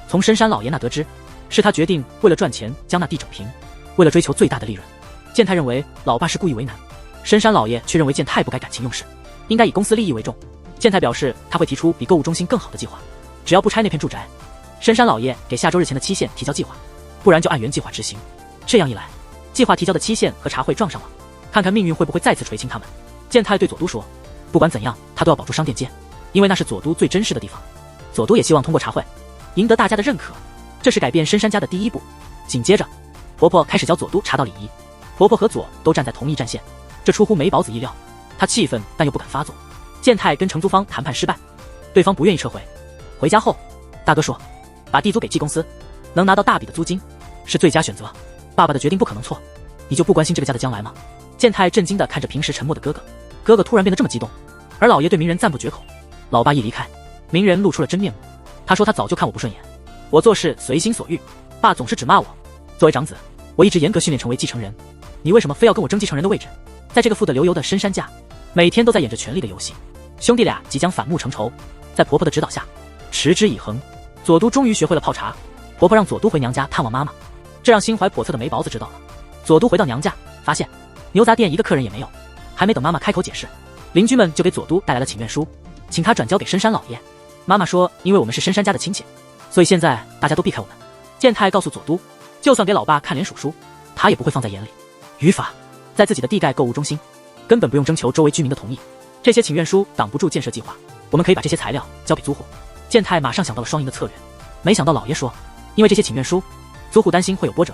从深山老爷那得知，是他决定为了赚钱将那地整平，为了追求最大的利润。健太认为老爸是故意为难，深山老爷却认为健太不该感情用事，应该以公司利益为重。健太表示他会提出比购物中心更好的计划，只要不拆那片住宅，深山老爷给下周日前的期限提交计划，不然就按原计划执行。这样一来，计划提交的期限和茶会撞上了，看看命运会不会再次垂青他们。健太对左都说，不管怎样他都要保住商店街，因为那是左都最珍视的地方。左都也希望通过茶会赢得大家的认可，这是改变深山家的第一步。紧接着，婆婆开始教左都茶道礼仪。婆婆和左都站在同一战线，这出乎梅宝子意料，她气愤但又不敢发作。健太跟承租方谈判失败，对方不愿意撤回。回家后，大哥说把地租给季公司，能拿到大笔的租金，是最佳选择。爸爸的决定不可能错，你就不关心这个家的将来吗？健太震惊地看着平时沉默的哥哥，哥哥突然变得这么激动，而老爷对鸣人赞不绝口。老爸一离开，鸣人露出了真面目。他说他早就看我不顺眼，我做事随心所欲，爸总是只骂我。作为长子，我一直严格训练成为继承人，你为什么非要跟我争继承人的位置？在这个富得流油的深山家，每天都在演着权力的游戏。兄弟俩即将反目成仇，在婆婆的指导下，持之以恒，佐都终于学会了泡茶。婆婆让佐都回娘家探望妈妈，这让心怀叵测的梅宝子知道了。佐都回到娘家，发现牛杂店一个客人也没有。还没等妈妈开口解释，邻居们就给佐都带来了请愿书，请他转交给深山老爷。妈妈说，因为我们是深山家的亲戚，所以现在大家都避开我们。健太告诉佐都，就算给老爸看联署书，他也不会放在眼里。语法，在自己的地盖购物中心，根本不用征求周围居民的同意。这些请愿书挡不住建设计划，我们可以把这些材料交给租户。健太马上想到了双赢的策略，没想到老爷说，因为这些请愿书，租户担心会有波折，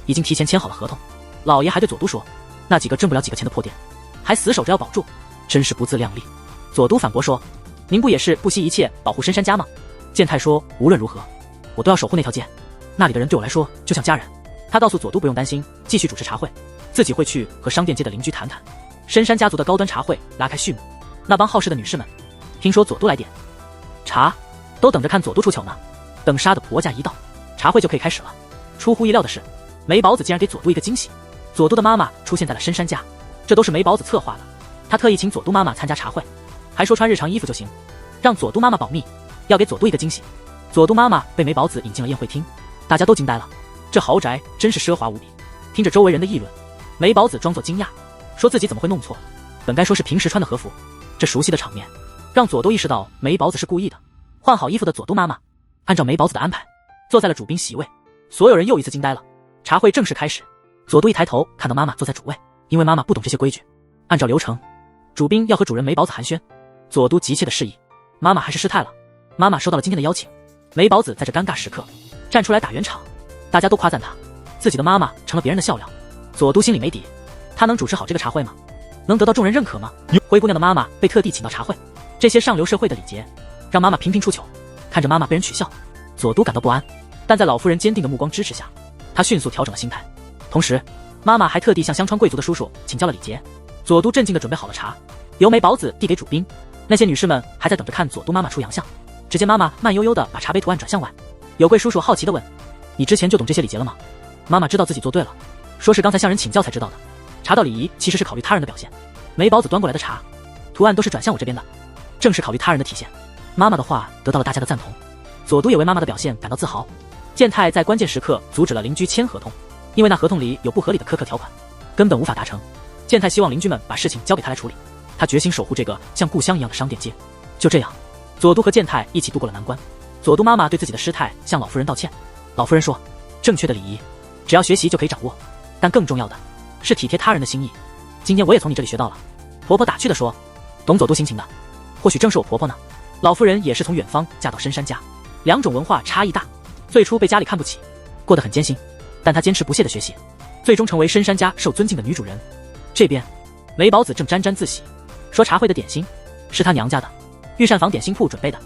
已经提前签好了合同。老爷还对佐都说，那几个挣不了几个钱的破店，还死守着要保住，真是不自量力。佐都反驳说，您不也是不惜一切保护深山家吗？健太说，无论如何，我都要守护那条街，那里的人对我来说就像家人。他告诉佐都不用担心，继续主持茶会，自己会去和商店街的邻居谈谈。深山家族的高端茶会拉开序幕，那帮好事的女士们听说佐都来点茶，都等着看佐都出糗呢。等杀的婆家一到，茶会就可以开始了。出乎意料的是，梅宝子竟然给佐都一个惊喜，佐都的妈妈出现在了深山家，这都是梅宝子策划的。她特意请佐都妈妈参加茶会，还说穿日常衣服就行，让佐都妈妈保密，要给佐都一个惊喜。佐都妈妈被梅宝子引进了宴会厅，大家都惊呆了，这豪宅真是奢华无比。听着周围人的议论，梅宝子装作惊讶，说自己怎么会弄错，本该说是平时穿的和服。这熟悉的场面让佐都意识到梅宝子是故意的。换好衣服的佐都妈妈按照梅宝子的安排坐在了主宾席位，所有人又一次惊呆了。茶会正式开始，佐都一抬头看到妈妈坐在主位，因为妈妈不懂这些规矩，按照流程，主宾要和主人梅宝子寒暄。佐都急切的示意，妈妈还是失态了。妈妈收到了今天的邀请，梅宝子在这尴尬时刻站出来打圆场，大家都夸赞她，自己的妈妈成了别人的笑料。佐都心里没底，她能主持好这个茶会吗？能得到众人认可吗？灰姑娘的妈妈被特地请到茶会，这些上流社会的礼节让妈妈频频出糗。看着妈妈被人取笑，佐都感到不安，但在老夫人坚定的目光支持下，她迅速调整了心态。同时，妈妈还特地向香川贵族的叔叔请教了礼节。佐都镇静地准备好了茶，由梅宝子递给主宾。那些女士们还在等着看佐都妈妈出洋相。只见妈妈慢悠悠地把茶杯图案转向外，有贵叔叔好奇地问，你之前就懂这些礼节了吗？妈妈知道自己做对了，说是刚才向人请教才知道的。茶道礼仪其实是考虑他人的表现。梅宝子端过来的茶图案都是转向我这边的，正是考虑他人的体现。妈妈的话得到了大家的赞同，佐都也为妈妈的表现感到自豪。健太在关键时刻阻止了邻居签合同，因为那合同里有不合理的苛刻条款，根本无法达成。健太希望邻居们把事情交给他来处理，他决心守护这个像故乡一样的商店街。就这样，佐都和健太一起度过了难关。佐都妈妈对自己的失态向老夫人道歉，老夫人说，正确的礼仪只要学习就可以掌握，但更重要的是体贴他人的心意。今天我也从你这里学到了。婆婆打趣地说，懂佐都心情的或许正是我婆婆呢。老夫人也是从远方嫁到深山家，两种文化差异大，最初被家里看不起，过得很艰辛，但她坚持不懈的学习，最终成为深山家受尊敬的女主人。这边梅宝子正沾沾自喜，说茶会的点心是她娘家的御膳房点心铺准备的。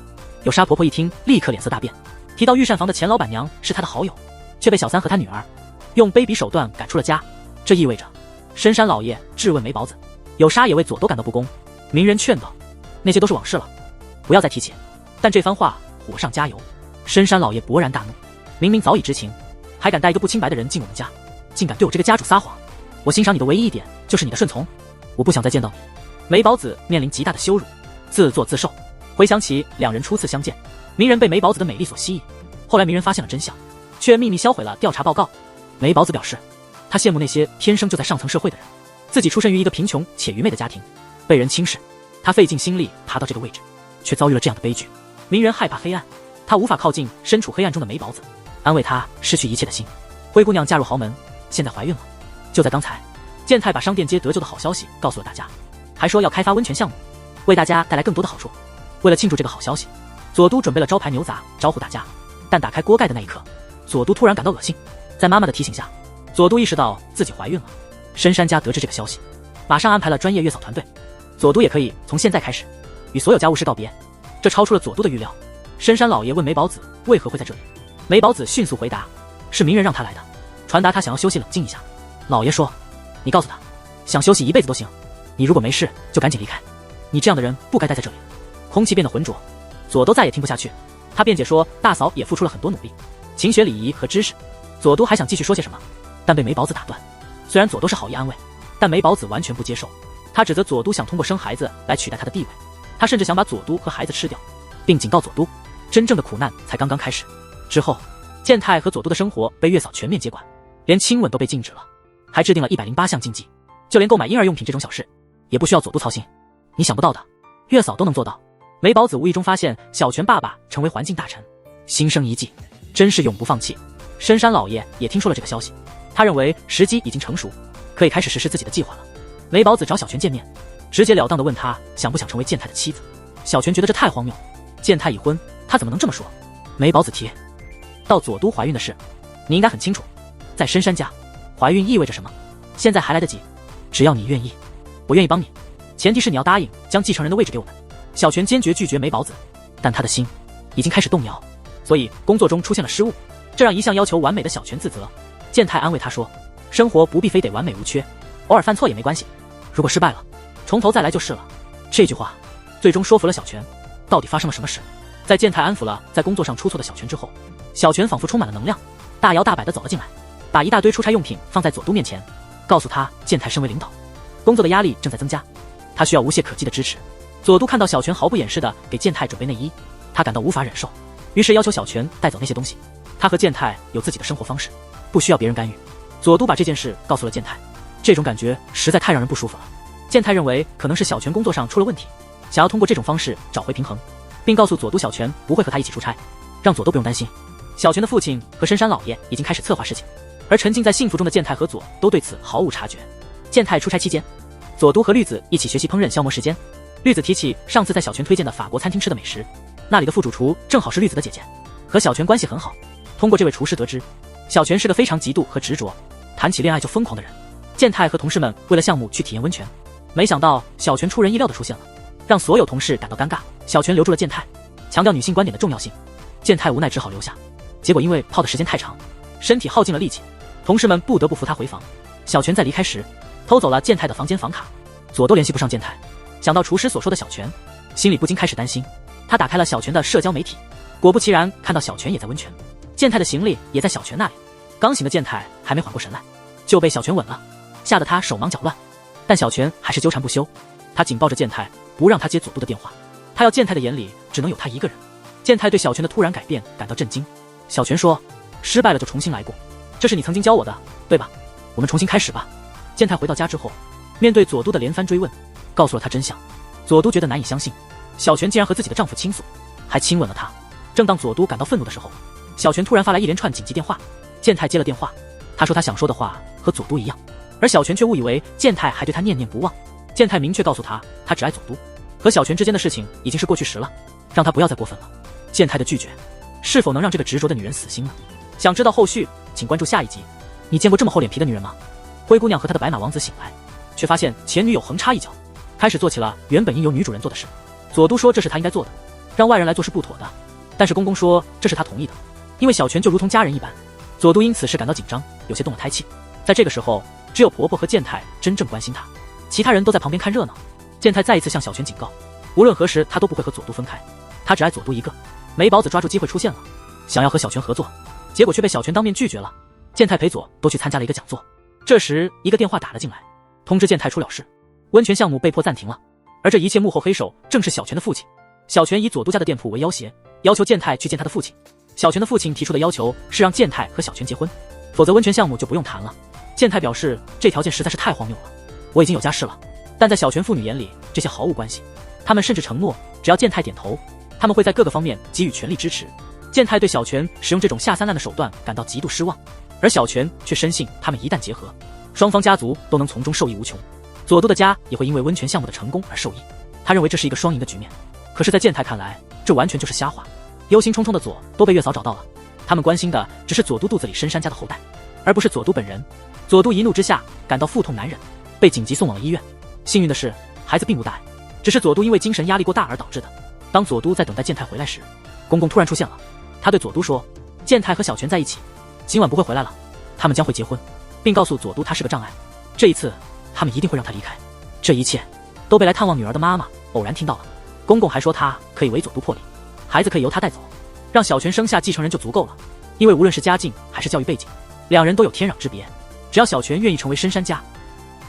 有沙婆婆一听立刻脸色大变，提到御膳房的前老板娘是她的好友，却被小三和她女儿用卑鄙手段赶出了家。这意味着深山老爷质问梅宝子。有沙也为佐都感到不公，鸣人劝道，那些都是往事了，不要再提起。但这番话火上加油，深山老爷勃然大怒，明明早已知情，还敢带一个不清白的人进我们家，竟敢对我这个家主撒谎。我欣赏你的唯一一点就是你的顺从，我不想再见到你。梅宝子面临极大的羞辱，自作自受。回想起两人初次相见，鸣人被梅宝子的美丽所吸引，后来鸣人发现了真相，却秘密销毁了调查报告。梅宝子表示，他羡慕那些天生就在上层社会的人，自己出身于一个贫穷且愚昧的家庭，被人轻视。他费尽心力爬到这个位置，却遭遇了这样的悲剧。鸣人害怕黑暗，他无法靠近身处黑暗中的梅宝子，安慰他失去一切的心。灰姑娘嫁入豪门，现在怀孕了。就在刚才，健太把商店街得救的好消息告诉了大家，还说要开发温泉项目，为大家带来更多的好处。为了庆祝这个好消息，佐都准备了招牌牛杂招呼大家，但打开锅盖的那一刻，佐都突然感到恶心。在妈妈的提醒下，佐都意识到自己怀孕了。深山家得知这个消息，马上安排了专业月嫂团队，佐都也可以从现在开始与所有家务事告别。这超出了佐都的预料。深山老爷问梅宝子为何会在这里，梅宝子迅速回答，是鸣人让他来的，传达他想要休息冷静一下。老爷说，你告诉他，想休息一辈子都行，你如果没事，就赶紧离开。你这样的人不该待在这里。空气变得浑浊，左都再也听不下去。他辩解说，大嫂也付出了很多努力，勤学礼仪和知识。左都还想继续说些什么，但被梅宝子打断。虽然左都是好意安慰，但梅宝子完全不接受。他指责左都想通过生孩子来取代他的地位，他甚至想把左都和孩子吃掉，并警告左都，真正的苦难才刚刚开始。之后，健太和左都的生活被月嫂全面接管，连亲吻都被禁止了，还制定了108项禁忌，就连购买婴儿用品这种小事，也不需要左都操心。你想不到的，月嫂都能做到。梅宝子无意中发现小泉爸爸成为环境大臣，心生一计，真是永不放弃。深山老爷也听说了这个消息，他认为时机已经成熟，可以开始实施自己的计划了。梅宝子找小泉见面，直截了当地问他想不想成为健太的妻子。小泉觉得这太荒谬，健太已婚，他怎么能这么说？梅宝子提到左都怀孕的事，你应该很清楚，在深山家，怀孕意味着什么？现在还来得及，只要你愿意，我愿意帮你，前提是你要答应将继承人的位置给我们。小泉坚决拒绝梅宝子，但他的心已经开始动摇，所以工作中出现了失误，这让一向要求完美的小泉自责。健太安慰他说，生活不必非得完美无缺，偶尔犯错也没关系，如果失败了，从头再来就是了。这句话最终说服了小泉。到底发生了什么事？在健太安抚了在工作上出错的小泉之后，小泉仿佛充满了能量，大摇大摆地走了进来，把一大堆出差用品放在左都面前，告诉他健太身为领导，工作的压力正在增加，他需要无懈可击的支持。左都看到小泉毫不掩饰地给健太准备内衣，他感到无法忍受，于是要求小泉带走那些东西。他和健太有自己的生活方式，不需要别人干预。左都把这件事告诉了健太，这种感觉实在太让人不舒服了。健太认为可能是小泉工作上出了问题，想要通过这种方式找回平衡，并告诉左都小泉不会和他一起出差，让左都不用担心。小泉的父亲和深山老爷已经开始策划事情，而沉浸在幸福中的健太和左都对此毫无察觉。健太出差期间，左都和绿子一起学习烹饪消磨时间。绿子提起上次在小泉推荐的法国餐厅吃的美食，那里的副主厨正好是绿子的姐姐，和小泉关系很好。通过这位厨师得知，小泉是个非常嫉妒和执着，谈起恋爱就疯狂的人。健太和同事们为了项目去体验温泉，没想到小泉出人意料的出现了，让所有同事感到尴尬。小泉留住了健太，强调女性观点的重要性。健太无奈只好留下，结果因为泡的时间太长，身体耗尽了力气，同事们不得不扶他回房。小泉在离开时偷走了健太的房间房卡，左都联系不上健太，想到厨师所说的小泉，心里不禁开始担心。他打开了小泉的社交媒体，果不其然看到小泉也在温泉，健太的行李也在小泉那里。刚醒的健太还没缓过神来，就被小泉吻了，吓得他手忙脚乱。但小泉还是纠缠不休，他紧抱着健太，不让他接左都的电话，他要健太的眼里只能有他一个人。健太对小泉的突然改变感到震惊。小泉说，失败了就重新来过，这是你曾经教我的，对吧？我们重新开始吧。健太回到家之后，面对左都的连番追问，告诉了他真相。左都觉得难以相信，小泉竟然和自己的丈夫倾诉，还亲吻了他。正当左都感到愤怒的时候，小泉突然发来一连串紧急电话。健太接了电话，他说他想说的话和左都一样，而小泉却误以为健太还对他念念不忘。健太明确告诉他，他只爱左都，和小泉之间的事情已经是过去时了，让他不要再过分了。健太的拒绝是否能让这个执着的女人死心呢？想知道后续，请关注下一集。你见过这么厚脸皮的女人吗？灰姑娘和她的白马王子醒来，却发现前女友横插一脚，开始做起了原本应由女主人做的事。左都说这是他应该做的，让外人来做是不妥的，但是公公说这是他同意的，因为小泉就如同家人一般。左都因此事感到紧张，有些动了胎气。在这个时候，只有婆婆和健太真正关心她，其他人都在旁边看热闹。健太再一次向小泉警告，无论何时他都不会和左都分开，他只爱左都一个。梅宝子抓住机会出现了，想要和小泉合作，结果却被小泉当面拒绝了。健太陪左都去参加了一个讲座，这时一个电话打了进来，通知健太出了事，温泉项目被迫暂停了。而这一切幕后黑手正是小泉的父亲。小泉以左都家的店铺为要挟，要求健太去见他的父亲。小泉的父亲提出的要求是让健太和小泉结婚，否则温泉项目就不用谈了。健太表示这条件实在是太荒谬了，我已经有家室了。但在小泉父女眼里，这些毫无关系，他们甚至承诺只要健太点头，他们会在各个方面给予全力支持。健太对小泉使用这种下三滥的手段感到极度失望，而小泉却深信他们一旦结合，双方家族都能从中受益无穷，左都的家也会因为温泉项目的成功而受益。他认为这是一个双赢的局面，可是在健太看来，这完全就是瞎话。忧心忡忡的左都被月嫂找到了，他们关心的只是左都肚子里深山家的后代，而不是左都本人。左都一怒之下感到腹痛难忍，被紧急送往了医院。幸运的是，孩子并无大碍，只是左都因为精神压力过大而导致的。当左都在等待健太回来时，公公突然出现了，他对左都说，健太和小泉在一起，今晚不会回来了，他们将会结婚，并告诉左都他是个障碍，这一次他们一定会让他离开。这一切都被来探望女儿的妈妈偶然听到了。公公还说他可以为佐都破例，孩子可以由他带走，让小泉生下继承人就足够了。因为无论是家境还是教育背景，两人都有天壤之别。只要小泉愿意成为深山家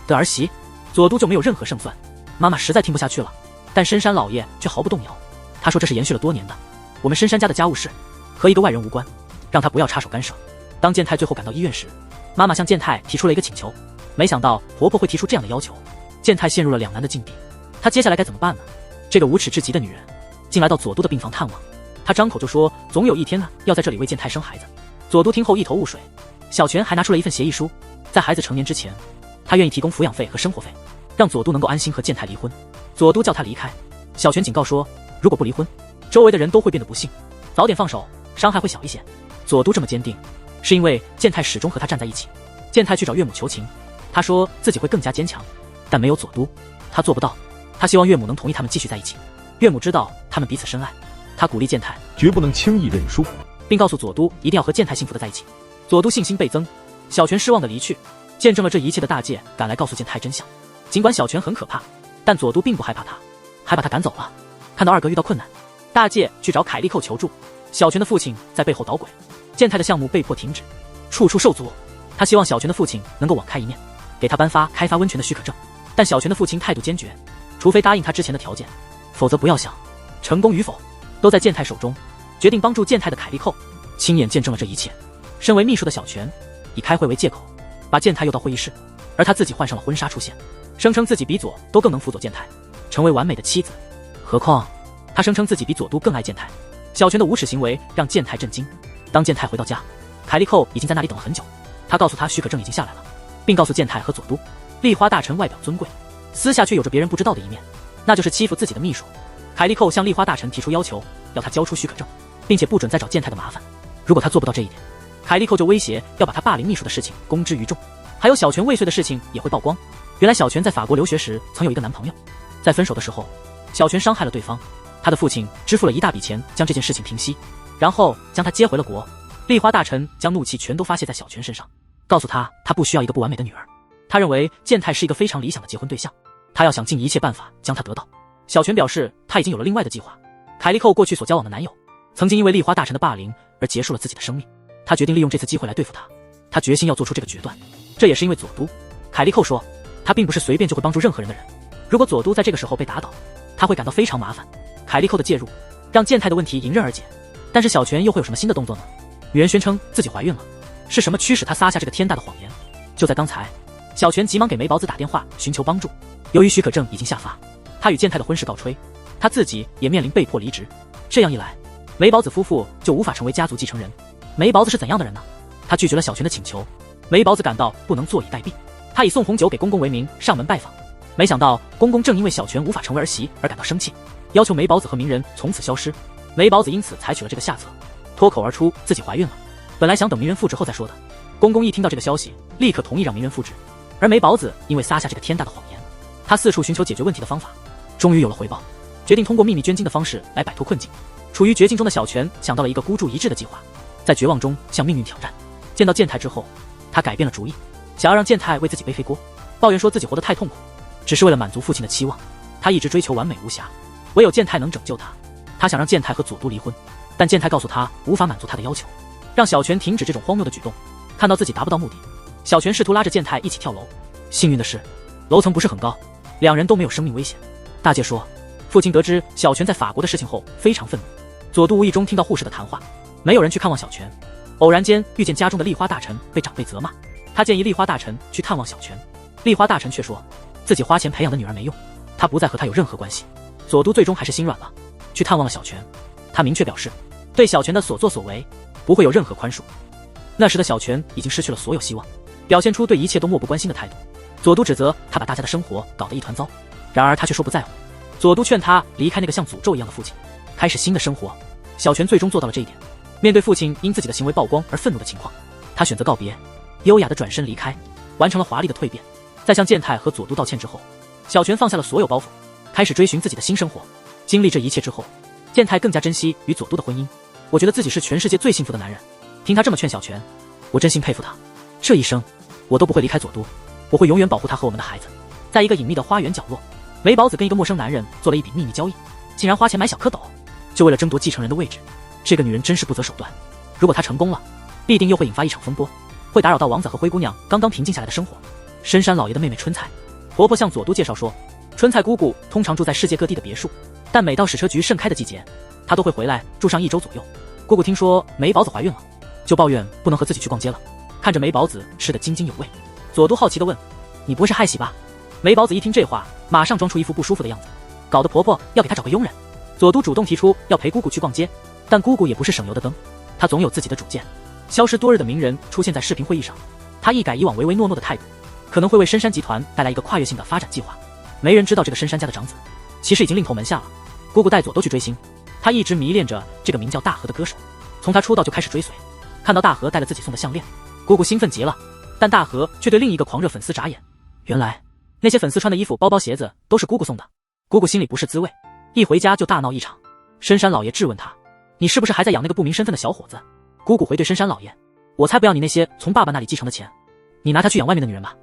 的儿媳，佐都就没有任何胜算。妈妈实在听不下去了，但深山老爷却毫不动摇。他说这是延续了多年的我们深山家的家务事，和一个外人无关，让他不要插手干涉。当健太最后赶到医院时，妈妈向健太提出了一个请求，没想到婆婆会提出这样的要求。健太陷入了两难的境地，她接下来该怎么办呢？这个无耻至极的女人竟来到佐都的病房探望，她张口就说总有一天呢要在这里为健太生孩子。佐都听后一头雾水，小泉还拿出了一份协议书，在孩子成年之前，他愿意提供抚养费和生活费，让佐都能够安心和健太离婚。佐都叫他离开，小泉警告说如果不离婚，周围的人都会变得不幸，早点放手，伤害会小一些。佐都这么坚定，是因为健太始终和他站在一起。健太去找岳母求情，他说自己会更加坚强，但没有佐都，他做不到。他希望岳母能同意他们继续在一起。岳母知道他们彼此深爱，他鼓励健太绝不能轻易认输，并告诉佐都一定要和健太幸福的在一起。佐都信心倍增，小泉失望的离去，见证了这一切的大介赶来告诉健太真相。尽管小泉很可怕，但佐都并不害怕他，还把他赶走了。看到二哥遇到困难，大介去找凯利寇求助，小泉的父亲在背后捣鬼，健太的项目被迫停止，处处受阻。他希望小泉的父亲能够网开一面，给他颁发开发温泉的许可证，但小泉的父亲态度坚决，除非答应他之前的条件，否则不要想成功与否都在健太手中。决定帮助健太的凯利寇亲眼见证了这一切。身为秘书的小泉以开会为借口把健太诱到会议室，而他自己换上了婚纱出现，声称自己比佐都更能辅佐健太成为完美的妻子。何况他声称自己比佐都更爱健太。小泉的无耻行为让健太震惊。当健太回到家，凯利寇已经在那里等了很久，他告诉他许可证已经下来了，并告诉健太和佐都，立花大臣外表尊贵，私下却有着别人不知道的一面，那就是欺负自己的秘书。凯利寇向立花大臣提出要求，要他交出许可证，并且不准再找健太的麻烦。如果他做不到这一点，凯利寇就威胁要把他霸凌秘书的事情公之于众，还有小泉未遂的事情也会曝光。原来小泉在法国留学时曾有一个男朋友，在分手的时候，小泉伤害了对方，他的父亲支付了一大笔钱将这件事情平息，然后将他接回了国。立花大臣将怒气全都发泄在小泉身上，告诉他不需要一个不完美的女儿。他认为健太是一个非常理想的结婚对象，他要想尽一切办法将她得到。小泉表示他已经有了另外的计划。凯利寇过去所交往的男友曾经因为立花大臣的霸凌而结束了自己的生命，他决定利用这次机会来对付他，他决心要做出这个决断。这也是因为佐都。凯利寇说他并不是随便就会帮助任何人的人，如果佐都在这个时候被打倒，他会感到非常麻烦。凯利寇的介入让健太的问题迎刃而解，但是小泉又会有什么新的动作呢？女人宣称自己怀孕了，是什么驱使她撒下这个天大的谎言？就在刚才，小泉急忙给梅保子打电话寻求帮助。由于许可证已经下发，他与健太的婚事告吹，他自己也面临被迫离职。这样一来，梅保子夫妇就无法成为家族继承人。梅保子是怎样的人呢？他拒绝了小泉的请求，梅保子感到不能坐以待毙，他以送红酒给公公为名上门拜访。没想到公公正因为小泉无法成为儿媳而感到生气，要求梅保子和鸣人从此消失。梅保子因此采取了这个下策，脱口而出自己怀孕了。本来想等鸣人复职后再说的，公公一听到这个消息，立刻同意让鸣人复职。而梅保子因为撒下这个天大的谎言，他四处寻求解决问题的方法，终于有了回报，决定通过秘密捐金的方式来摆脱困境。处于绝境中的小泉想到了一个孤注一掷的计划，在绝望中向命运挑战。见到健太之后，他改变了主意，想要让健太为自己背黑锅，抱怨说自己活得太痛苦，只是为了满足父亲的期望。他一直追求完美无瑕，唯有健太能拯救他。他想让健太和佐都离婚，但健太告诉他无法满足他的要求，让小泉停止这种荒谬的举动。看到自己达不到目的，小泉试图拉着健太一起跳楼。幸运的是，楼层不是很高，两人都没有生命危险。大介说，父亲得知小泉在法国的事情后非常愤怒。佐都无意中听到护士的谈话，没有人去看望小泉，偶然间遇见家中的立花大臣被长辈责骂，他建议立花大臣去探望小泉。立花大臣却说自己花钱培养的女儿没用，他不再和他有任何关系。佐都最终还是心软了，去探望了小泉。他明确表示对小泉的所作所为不会有任何宽恕。那时的小泉已经失去了所有希望，表现出对一切都漠不关心的态度。佐都指责他把大家的生活搞得一团糟，然而他却说不在乎。佐都劝他离开那个像诅咒一样的父亲，开始新的生活。小泉最终做到了这一点。面对父亲因自己的行为曝光而愤怒的情况，他选择告别，优雅地转身离开，完成了华丽的蜕变。在向健太和佐都道歉之后，小泉放下了所有包袱，开始追寻自己的新生活。经历这一切之后，健太更加珍惜与佐都的婚姻。我觉得自己是全世界最幸福的男人。听他这么劝小泉，我真心佩服他。这一生我都不会离开佐都，我会永远保护他和我们的孩子。在一个隐秘的花园角落，梅宝子跟一个陌生男人做了一笔秘密交易，竟然花钱买小蝌蚪，就为了争夺继承人的位置。这个女人真是不择手段，如果她成功了，必定又会引发一场风波，会打扰到王子和灰姑娘刚刚平静下来的生活。深山老爷的妹妹春菜，婆婆向佐都介绍说，春菜姑姑通常住在世界各地的别墅，但每到矢车菊盛开的季节，她都会回来住上1周左右。姑姑听说梅宝子怀孕了，就抱怨不能和自己去逛街了。看着梅宝子吃得津津有味，佐都好奇地问，你不会是害喜吧？梅宝子一听这话，马上装出一副不舒服的样子，搞得婆婆要给她找个佣人。佐都主动提出要陪姑姑去逛街，但姑姑也不是省油的灯，她总有自己的主见。消失多日的名人出现在视频会议上，她一改以往唯唯诺诺的态度，可能会为深山集团带来一个跨越性的发展计划。没人知道这个深山家的长子其实已经另投门下了。姑姑带佐都去追星，她一直迷恋着这个名叫大河的歌手，从他出道就开始追随。看到大河带了自己送的项链，姑姑兴奋极了，但大河却对另一个狂热粉丝眨眼。原来那些粉丝穿的衣服、包包、鞋子都是姑姑送的。姑姑心里不是滋味，一回家就大闹一场。深山老爷质问他，你是不是还在养那个不明身份的小伙子？姑姑回对深山老爷，我才不要你那些从爸爸那里继承的钱，你拿它去养外面的女人吧。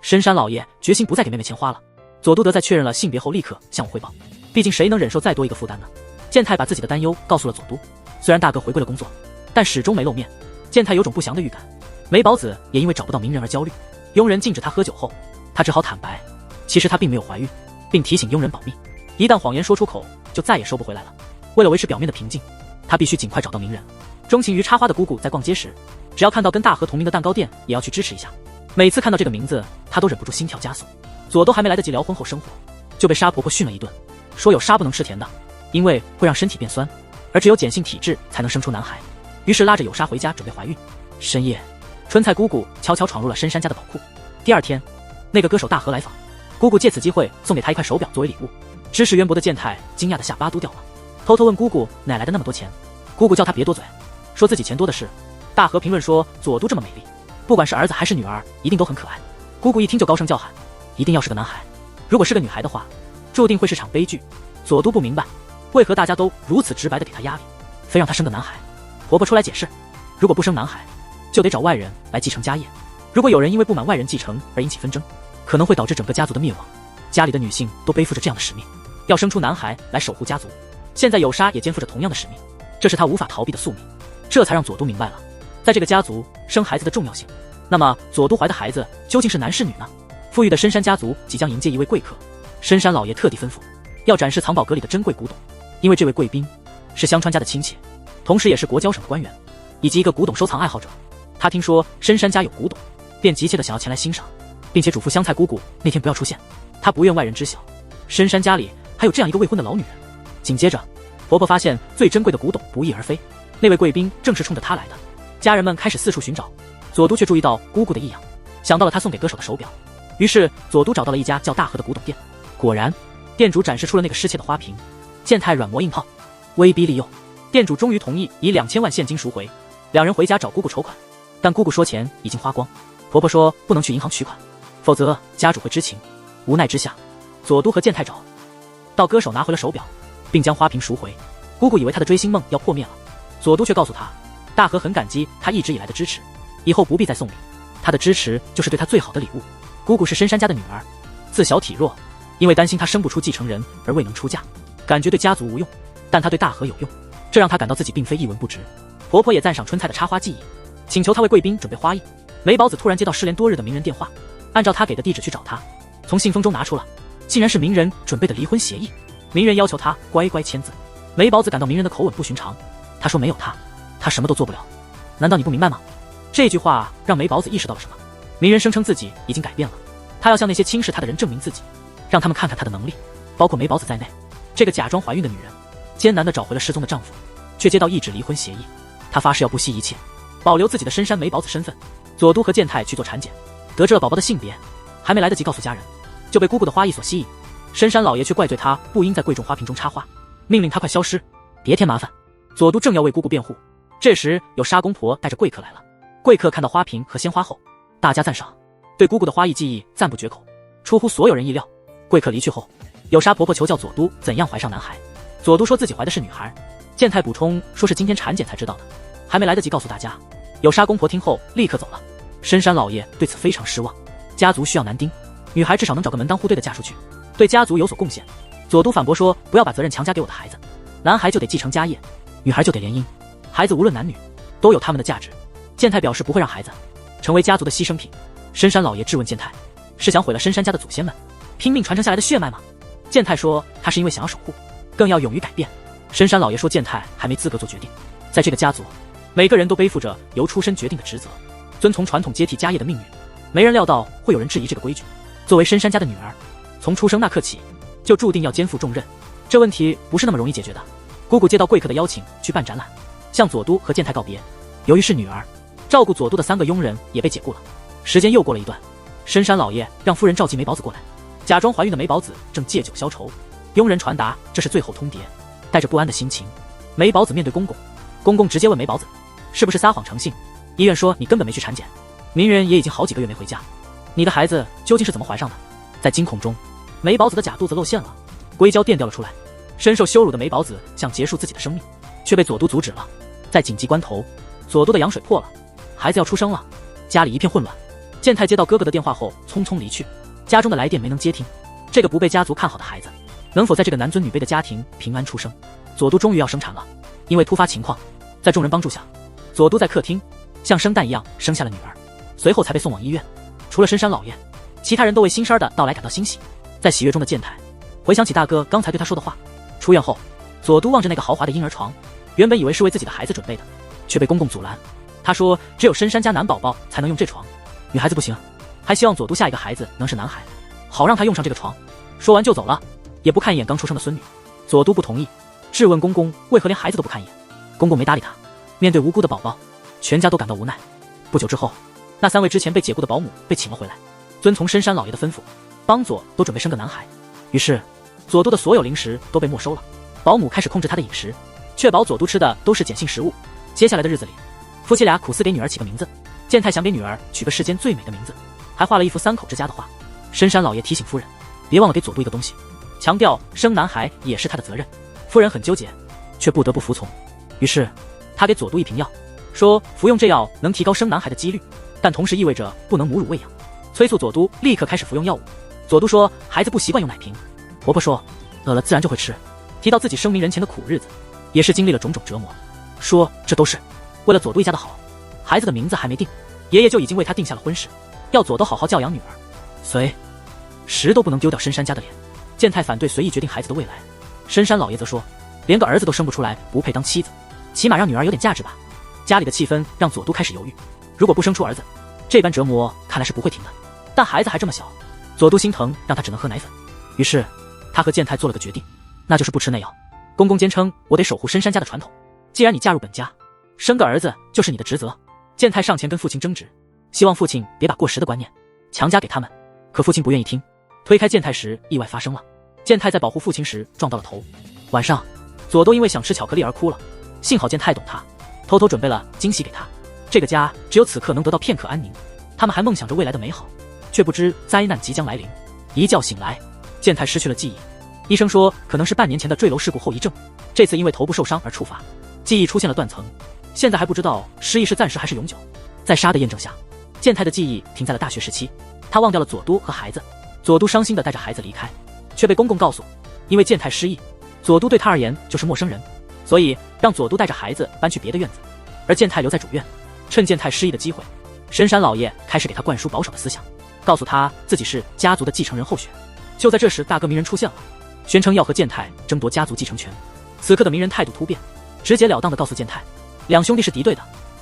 深山老爷决心不再给妹妹钱花了。佐都德在确认了性别后立刻向我汇报，毕竟谁能忍受再多一个负担呢？健太把自己的担忧告诉了佐都，虽然大哥回归了工作，但始终没露面。健太有种不祥的预感。梅宝子也因为找不到名人而焦虑，佣人禁止他喝酒后，他只好坦白，其实他并没有怀孕，并提醒佣人保密，一旦谎言说出口就再也收不回来了。为了维持表面的平静，他必须尽快找到名人。钟情于插花的姑姑在逛街时，只要看到跟大河同名的蛋糕店也要去支持一下，每次看到这个名字他都忍不住心跳加速。佐都还没来得及聊婚后生活，就被沙婆婆训了一顿，说有沙不能吃甜的，因为会让身体变酸，而只有碱性体质才能生出男孩。于是拉着有沙回家准备怀孕。深夜，春菜姑姑悄悄闯入了深山家的宝库。第二天，那个歌手大河来访，姑姑借此机会送给他一块手表作为礼物。知识渊博的健太惊讶的下巴都掉了，偷偷问姑姑哪来的那么多钱。姑姑叫他别多嘴，说自己钱多的是。大河评论说佐都这么美丽，不管是儿子还是女儿一定都很可爱。姑姑一听就高声叫喊，一定要是个男孩，如果是个女孩的话，注定会是场悲剧。佐都不明白为何大家都如此直白的给他压力，非让他生个男孩。婆婆出来解释，如果不生男孩，就得找外人来继承家业。如果有人因为不满外人继承而引起纷争，可能会导致整个家族的灭亡。家里的女性都背负着这样的使命，要生出男孩来守护家族。现在有沙也肩负着同样的使命，这是他无法逃避的宿命。这才让佐都明白了，在这个家族生孩子的重要性。那么佐都怀的孩子究竟是男是女呢？富裕的深山家族即将迎接一位贵客，深山老爷特地吩咐要展示藏宝阁里的珍贵古董，因为这位贵宾是香川家的亲戚，同时也是国交省的官员，以及一个古董收藏爱好者。他听说深山家有古董，便急切地想要前来欣赏，并且嘱咐香菜姑姑那天不要出现，他不愿外人知晓深山家里还有这样一个未婚的老女人。紧接着，婆婆发现最珍贵的古董不翼而飞，那位贵宾正是冲着她来的。家人们开始四处寻找，佐都却注意到姑姑的异样，想到了她送给歌手的手表，于是佐都找到了一家叫大河的古董店。果然，店主展示出了那个失窃的花瓶。健太软磨硬泡，威逼利诱，店主终于同意以2000万现金赎回。两人回家找姑姑筹款，但姑姑说钱已经花光，婆婆说不能去银行取款，否则家主会知情。无奈之下，佐都和健太找到歌手拿回了手表，并将花瓶赎回。姑姑以为她的追星梦要破灭了，佐都却告诉她，大河很感激她一直以来的支持，以后不必再送礼，她的支持就是对她最好的礼物。姑姑是深山家的女儿，自小体弱，因为担心她生不出继承人而未能出嫁，感觉对家族无用，但她对大河有用，这让她感到自己并非一文不值。婆婆也赞赏春菜的插花技艺，请求她为贵宾准备花艺。梅宝子突然接到失联多日的名人电话，按照她给的地址去找他，从信封中拿出了竟然是名人准备的离婚协议。名人要求她乖乖签字。梅宝子感到名人的口吻不寻常，他说没有他什么都做不了。难道你不明白吗？这句话让梅宝子意识到了什么。名人声称自己已经改变了，他要向那些轻视他的人证明自己，让他们看看他的能力。包括梅宝子在内，这个假装怀孕的女人艰难地找回了失踪的丈夫，却接到一纸离婚协议。她发誓要不惜一切保留自己的深山梅宝子身份。佐都和健太去做产检，得知了宝宝的性别，还没来得及告诉家人，就被姑姑的花艺所吸引。深山老爷却怪罪他不应在贵重花瓶中插花，命令他快消失，别添麻烦。佐都正要为姑姑辩护，这时有沙公婆带着贵客来了。贵客看到花瓶和鲜花后，大家赞赏，对姑姑的花艺技艺赞不绝口，出乎所有人意料。贵客离去后，有沙婆婆求教佐都怎样怀上男孩。佐都说自己怀的是女孩，健太补充说是今天产检才知道的，还没来得及告诉大家。有沙公婆听后立刻走了。深山老爷对此非常失望，家族需要男丁，女孩至少能找个门当户对的嫁出去，对家族有所贡献。佐都反驳说，不要把责任强加给我的孩子，男孩就得继承家业，女孩就得联姻，孩子无论男女都有他们的价值。健太表示不会让孩子成为家族的牺牲品。深山老爷质问健太，是想毁了深山家的祖先们拼命传承下来的血脉吗？健太说，他是因为想要守护，更要勇于改变。深山老爷说，健太还没资格做决定，在这个家族，每个人都背负着由出身决定的职责，遵从传统接替家业的命运。没人料到会有人质疑这个规矩。作为深山家的女儿，从出生那刻起就注定要肩负重任，这问题不是那么容易解决的。姑姑接到贵客的邀请去办展览，向佐都和健太告别。由于是女儿，照顾佐都的3个佣人也被解雇了。时间又过了一段，深山老爷让夫人召集梅宝子过来，假装怀孕的梅宝子正借酒消愁。佣人传达这是最后通牒。带着不安的心情，梅宝子面对公公，公公直接问梅宝子是不是撒谎成性。医院说你根本没去产检，名人也已经好几个月没回家，你的孩子究竟是怎么怀上的？在惊恐中，梅宝子的假肚子露馅了，硅胶垫掉了出来。深受羞辱的梅宝子想结束自己的生命，却被佐都阻止了。在紧急关头，佐都的羊水破了，孩子要出生了，家里一片混乱。健太接到哥哥的电话后匆匆离去，家中的来电没能接听。这个不被家族看好的孩子，能否在这个男尊女卑的家庭平安出生？佐都终于要生产了，因为突发情况，在众人帮助下，佐都在客厅像生蛋一样生下了女儿，随后才被送往医院。除了深山老爷，其他人都为新生儿的到来感到欣喜。在喜悦中的健太回想起大哥刚才对他说的话。出院后，佐都望着那个豪华的婴儿床，原本以为是为自己的孩子准备的，却被公公阻拦。他说只有深山家男宝宝才能用这床，女孩子不行，还希望佐都下一个孩子能是男孩，好让他用上这个床。说完就走了，也不看一眼刚出生的孙女。佐都不同意，质问公公为何连孩子都不看一眼。公公没搭理他。面对无辜的宝宝，全家都感到无奈。不久之后，那3位之前被解雇的保姆被请了回来，遵从深山老爷的吩咐，帮佐都准备生个男孩。于是佐都的所有零食都被没收了，保姆开始控制他的饮食，确保佐都吃的都是碱性食物。接下来的日子里，夫妻俩苦思给女儿起个名字。健太想给女儿取个世间最美的名字，还画了一幅3口之家的画。深山老爷提醒夫人，别忘了给佐都一个东西，强调生男孩也是他的责任。夫人很纠结，却不得不服从。于是他给佐都一瓶药，说服用这药能提高生男孩的几率，但同时意味着不能母乳喂养，催促佐都立刻开始服用药物。佐都说孩子不习惯用奶瓶，婆婆说饿了自然就会吃，提到自己声名人前的苦日子，也是经历了种种折磨，说这都是为了佐都一家的好。孩子的名字还没定，爷爷就已经为他定下了婚事，要佐都好好教养女儿，随时都不能丢掉深山家的脸。健太反对随意决定孩子的未来，深山老爷则说连个儿子都生不出来，不配当妻子，起码让女儿有点价值吧。家里的气氛让佐都开始犹豫，如果不生出儿子，这般折磨看来是不会停的。但孩子还这么小，佐都心疼，让他只能喝奶粉。于是他和健太做了个决定，那就是不吃内药。公公坚称我得守护深山家的传统，既然你嫁入本家，生个儿子就是你的职责。健太上前跟父亲争执，希望父亲别把过时的观念强加给他们，可父亲不愿意听。推开健太时，意外发生了。健太在保护父亲时撞到了头。晚上，佐都因为想吃巧克力而哭了，幸好健太懂他，偷偷准备了惊喜给他。这个家只有此刻能得到片刻安宁，他们还梦想着未来的美好，却不知灾难即将来临。一觉醒来，健太失去了记忆，医生说可能是半年前的坠楼事故后遗症，这次因为头部受伤而触发，记忆出现了断层，现在还不知道失忆是暂时还是永久。在沙的验证下，健太的记忆停在了大学时期，他忘掉了佐都和孩子。佐都伤心地带着孩子离开，却被公公告诉，因为健太失忆，佐都对他而言就是陌生人，所以让佐都带着孩子搬去别的院子，而健太留在主院。趁健太失忆的机会，深山老爷开始给他灌输保守的思想，告诉他自己是家族的继承人候选。就在这时，大哥鸣人出现了，宣称要和健太争夺家族继承权。此刻的鸣人态度突变，直截了当地告诉健太，两兄弟是敌对的，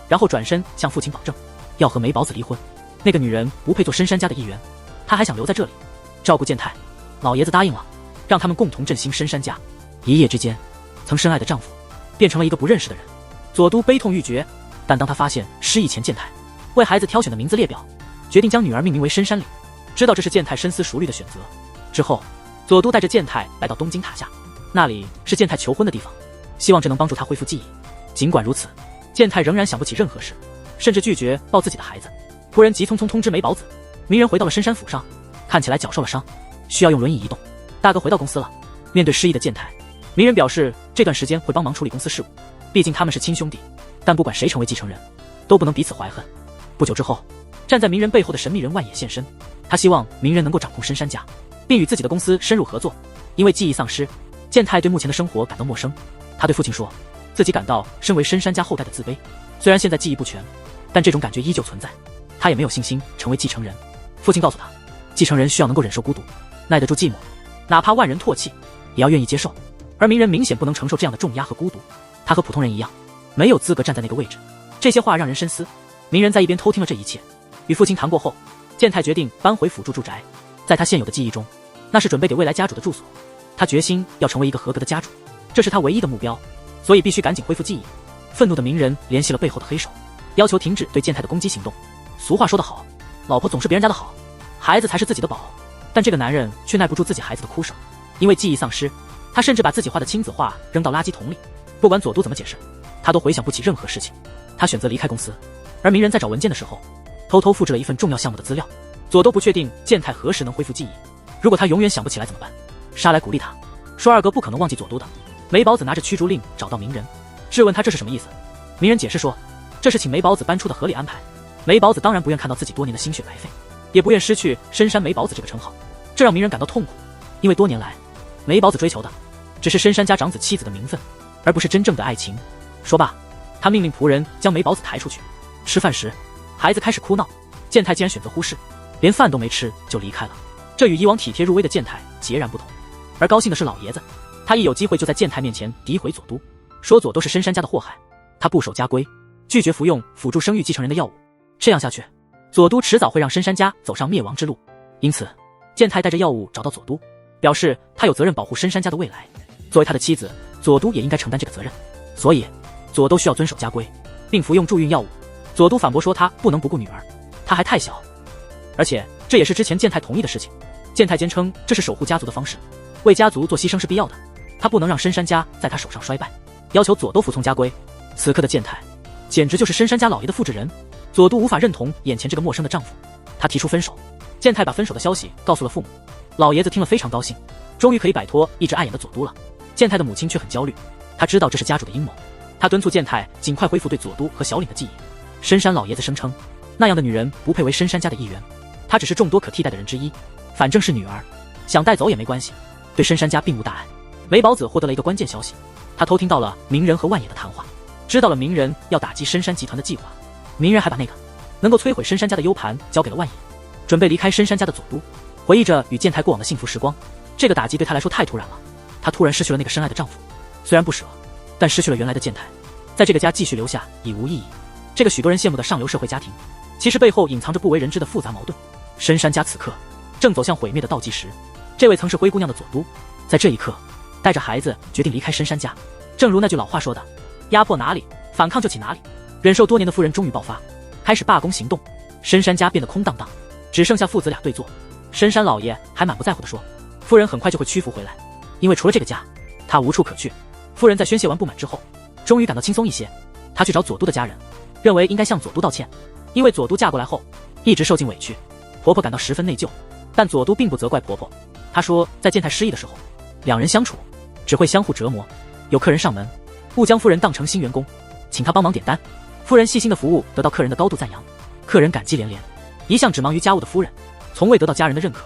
然后转身向父亲保证，要和梅宝子离婚。那个女人不配做深山家的一员，他还想留在这里照顾健太。老爷子答应了，让他们共同振兴深山家。一夜之间，曾深爱的丈夫变成了一个不认识的人。佐都悲痛欲绝，但当他发现失忆前健太为孩子挑选的名字列表，决定将女儿命名为深山岭，知道这是健太深思熟虑的选择之后，佐都带着健太来到东京塔下，那里是健太求婚的地方，希望这能帮助他恢复记忆。尽管如此，健太仍然想不起任何事，甚至拒绝抱自己的孩子。仆人急匆匆通知梅宝子，鸣人回到了深山府上，看起来脚受了伤，需要用轮椅移动。大哥回到公司了，面对失忆的健太，鸣人表示这段时间会帮忙处理公司事务，毕竟他们是亲兄弟，但不管谁成为继承人，都不能彼此怀恨。不久之后，站在鸣人背后的神秘人万野现身，他希望鸣人能够掌控深山家，并与自己的公司深入合作。因为记忆丧失，健太对目前的生活感到陌生。他对父亲说，自己感到身为深山家后代的自卑。虽然现在记忆不全，但这种感觉依旧存在。他也没有信心成为继承人。父亲告诉他，继承人需要能够忍受孤独，耐得住寂寞，哪怕万人唾弃，也要愿意接受。而鸣人明显不能承受这样的重压和孤独，他和普通人一样，没有资格站在那个位置。这些话让人深思。鸣人在一边偷听了这一切。与父亲谈过后，健太决定搬回辅助住宅。在他现有的记忆中，那是准备给未来家主的住所。他决心要成为一个合格的家主，这是他唯一的目标，所以必须赶紧恢复记忆。愤怒的鸣人联系了背后的黑手，要求停止对健太的攻击行动。俗话说得好，老婆总是别人家的好，孩子才是自己的宝。但这个男人却耐不住自己孩子的哭声，因为记忆丧失，他甚至把自己画的亲子画扔到垃圾桶里。不管佐都怎么解释，他都回想不起任何事情。他选择离开公司，而鸣人在找文件的时候，偷偷复制了一份重要项目的资料。佐都不确定健太何时能恢复记忆，如果他永远想不起来怎么办？沙来鼓励他，说二哥不可能忘记佐都的。梅宝子拿着驱逐令找到鸣人，质问他这是什么意思。鸣人解释说，这是请梅宝子搬出的合理安排。梅宝子当然不愿看到自己多年的心血白费，也不愿失去深山梅宝子这个称号，这让鸣人感到痛苦。因为多年来，梅宝子追求的只是深山家长子妻子的名分，而不是真正的爱情。说罢，他命令仆人将梅宝子抬出去。吃饭时，孩子开始哭闹，健太竟然选择忽视，连饭都没吃就离开了。这与以往体贴入微的健太截然不同。而高兴的是老爷子，他一有机会就在健太面前诋毁佐都，说佐都是深山家的祸害。他不守家规，拒绝服用辅助生育继承人的药物，这样下去，佐都迟早会让深山家走上灭亡之路。因此，健太带着药物找到佐都，表示他有责任保护深山家的未来。作为他的妻子，佐都也应该承担这个责任，所以佐都需要遵守家规，并服用助孕药物。佐都反驳说他不能不顾女儿，他还太小，而且这也是之前健太同意的事情。健太坚称这是守护家族的方式，为家族做牺牲是必要的，他不能让深山家在他手上衰败，要求佐都服从家规。此刻的健太简直就是深山家老爷的复制人。佐都无法认同眼前这个陌生的丈夫，他提出分手。健太把分手的消息告诉了父母，老爷子听了非常高兴，终于可以摆脱一直碍眼的佐都了。健太的母亲却很焦虑，她知道这是家主的阴谋，她敦促健太尽快恢复对佐都和小岭的记忆。深山老爷子声称，那样的女人不配为深山家的一员，她只是众多可替代的人之一，反正是女儿，想带走也没关系，对深山家并无大碍。梅宝子获得了一个关键消息，他偷听到了鸣人和万野的谈话，知道了鸣人要打击深山集团的计划。鸣人还把那个能够摧毁深山家的 U 盘交给了万野。准备离开深山家的佐都回忆着与健太过往的幸福时光，这个打击对他来说太突然了。他突然失去了那个深爱的丈夫，虽然不舍，但失去了原来的健太，在这个家继续留下已无意义。这个许多人羡慕的上流社会家庭，其实背后隐藏着不为人知的复杂矛盾。深山家此刻正走向毁灭的倒计时，这位曾是灰姑娘的佐都，在这一刻带着孩子决定离开深山家。正如那句老话说的，压迫哪里，反抗就起哪里。忍受多年的夫人终于爆发，开始罢工行动。深山家变得空荡荡，只剩下父子俩对坐。深山老爷还满不在乎地说，夫人很快就会屈服回来，因为除了这个家，他无处可去。夫人在宣泄完不满之后，终于感到轻松一些。她去找佐都的家人，认为应该向佐都道歉，因为佐都嫁过来后一直受尽委屈，婆婆感到十分内疚。但佐都并不责怪婆婆，她说在健太失忆的时候，两人相处只会相互折磨。有客人上门，误将夫人当成新员工，请她帮忙点单。夫人细心的服务得到客人的高度赞扬，客人感激连连。一向只忙于家务的夫人，从未得到家人的认可，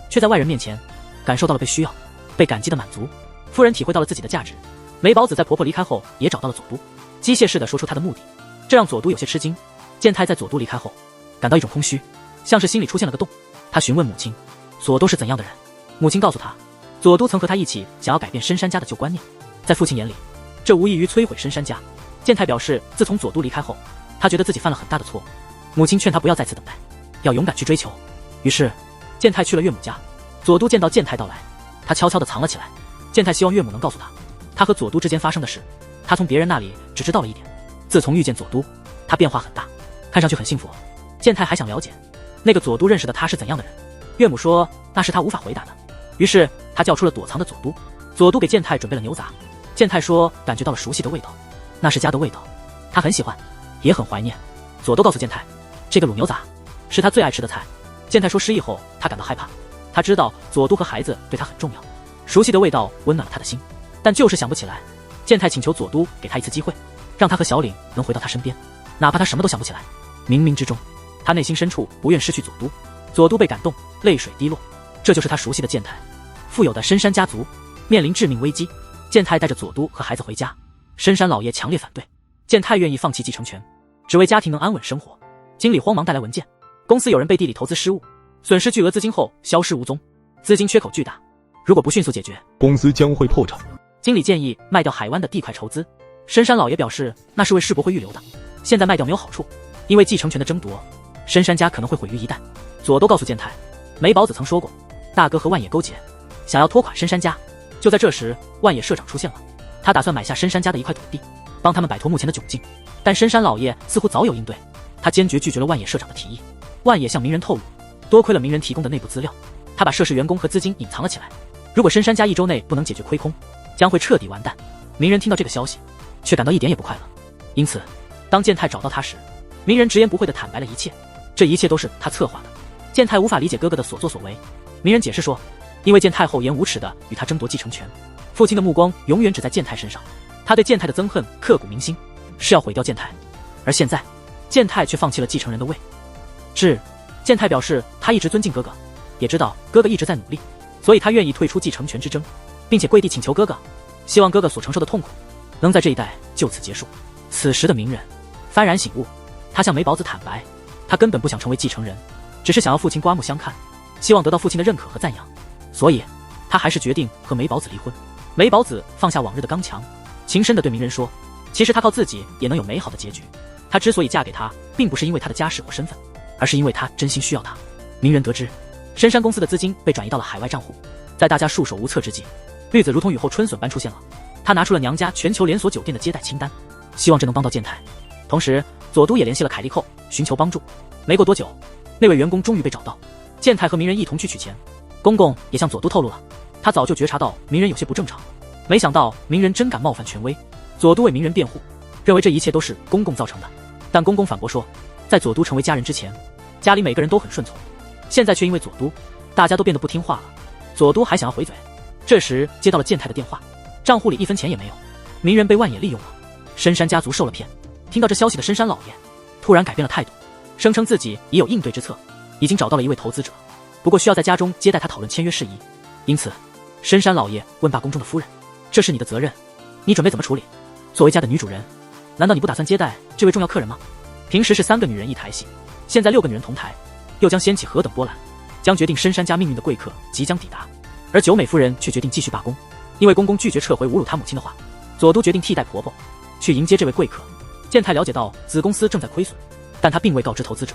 却在外人面前感受到了被需要、被感激的满足。夫人体会到了自己的价值。梅宝子在婆婆离开后也找到了佐都，机械式地说出她的目的，这让佐都有些吃惊。健太在佐都离开后感到一种空虚，像是心里出现了个洞。他询问母亲，佐都是怎样的人？母亲告诉他，佐都曾和他一起想要改变深山家的旧观念，在父亲眼里，这无异于摧毁深山家。健太表示，自从佐都离开后，他觉得自己犯了很大的错误。母亲劝他不要再次等待，要勇敢去追求。于是，健太去了岳母家。佐都见到健太到来，他悄悄地藏了起来。健太希望岳母能告诉他，他和佐都之间发生的事。他从别人那里只知道了一点，自从遇见佐都，他变化很大，看上去很幸福。健太还想了解，那个佐都认识的他是怎样的人。岳母说，那是他无法回答的。于是，他叫出了躲藏的佐都。佐都给健太准备了牛杂。健太说，感觉到了熟悉的味道，那是家的味道，他很喜欢，也很怀念。佐都告诉健太，这个卤牛杂是他最爱吃的菜。健太说，失忆后他感到害怕，他知道佐都和孩子对他很重要，熟悉的味道温暖了他的心，但就是想不起来。健太请求佐都给他一次机会，让他和小岭能回到他身边，哪怕他什么都想不起来。冥冥之中，他内心深处不愿失去佐都。佐都被感动，泪水滴落。这就是他熟悉的健太。富有的深山家族面临致命危机，健太带着佐都和孩子回家，深山老爷强烈反对，健太愿意放弃继承权，只为家庭能安稳生活。经理慌忙带来文件，公司有人背地里投资失误，损失巨额资金后消失无踪，资金缺口巨大，如果不迅速解决，公司将会破产。经理建议卖掉海湾的地块筹资，深山老爷表示那是为世伯会预留的，现在卖掉没有好处，因为继承权的争夺，深山家可能会毁于一旦。佐都告诉健太，梅保子曾说过，大哥和万野勾结，想要拖垮深山家。就在这时，万野社长出现了，他打算买下深山家的一块土地，帮他们摆脱目前的窘境。但深山老爷似乎早有应对，他坚决拒绝了万野社长的提议。万野向鸣人透露，多亏了鸣人提供的内部资料，他把涉事员工和资金隐藏了起来。如果深山家1周内不能解决亏空，将会彻底完蛋。鸣人听到这个消息，却感到一点也不快乐。因此，当健太找到他时，鸣人直言不讳地坦白了一切，这一切都是他策划的。健太无法理解哥哥的所作所为，鸣人解释说，因为健太厚颜无耻地与他争夺继承权，父亲的目光永远只在健太身上，他对健太的憎恨刻骨铭心，是要毁掉健太。而现在，健太却放弃了继承人的位置。健太表示他一直尊敬哥哥，也知道哥哥一直在努力，所以他愿意退出继承权之争，并且跪地请求哥哥，希望哥哥所承受的痛苦能在这一代就此结束。此时的鸣人幡然醒悟，他向梅保子坦白，他根本不想成为继承人，只是想要父亲刮目相看，希望得到父亲的认可和赞扬，所以他还是决定和梅保子离婚。梅保子放下往日的刚强，轻声地对鸣人说，其实他靠自己也能有美好的结局，他之所以嫁给他，并不是因为他的家世或身份，而是因为他真心需要他。鸣人得知深山公司的资金被转移到了海外账户，在大家束手无策之际，绿子如同雨后春笋般出现了，他拿出了娘家全球连锁酒店的接待清单，希望这能帮到健太。同时佐都也联系了凯利寇，寻求帮助。没过多久，那位员工终于被找到，健太和鸣人一同去取钱。公公也向佐都透露了，他早就觉察到鸣人有些不正常，没想到鸣人真敢冒犯权威。佐都为鸣人辩护，认为这一切都是公公造成的，但公公反驳说，在佐都成为家人之前，家里每个人都很顺从，现在却因为佐都，大家都变得不听话了。佐都还想要回嘴，这时接到了健太的电话，账户里1分钱也没有，鸣人被万野利用了，深山家族受了骗。听到这消息的深山老爷突然改变了态度，声称自己已有应对之策，已经找到了一位投资者，不过需要在家中接待他讨论签约事宜。因此深山老爷问罢宫中的夫人，这是你的责任，你准备怎么处理？作为家的女主人，难道你不打算接待这位重要客人吗？平时是3个女人一台戏，现在6个女人同台，又将掀起何等波澜？将决定深山家命运的贵客即将抵达，而九美夫人却决定继续罢工，因为公公拒绝撤回侮辱她母亲的话。佐都决定替代婆婆去迎接这位贵客。健太了解到子公司正在亏损，但他并未告知投资者，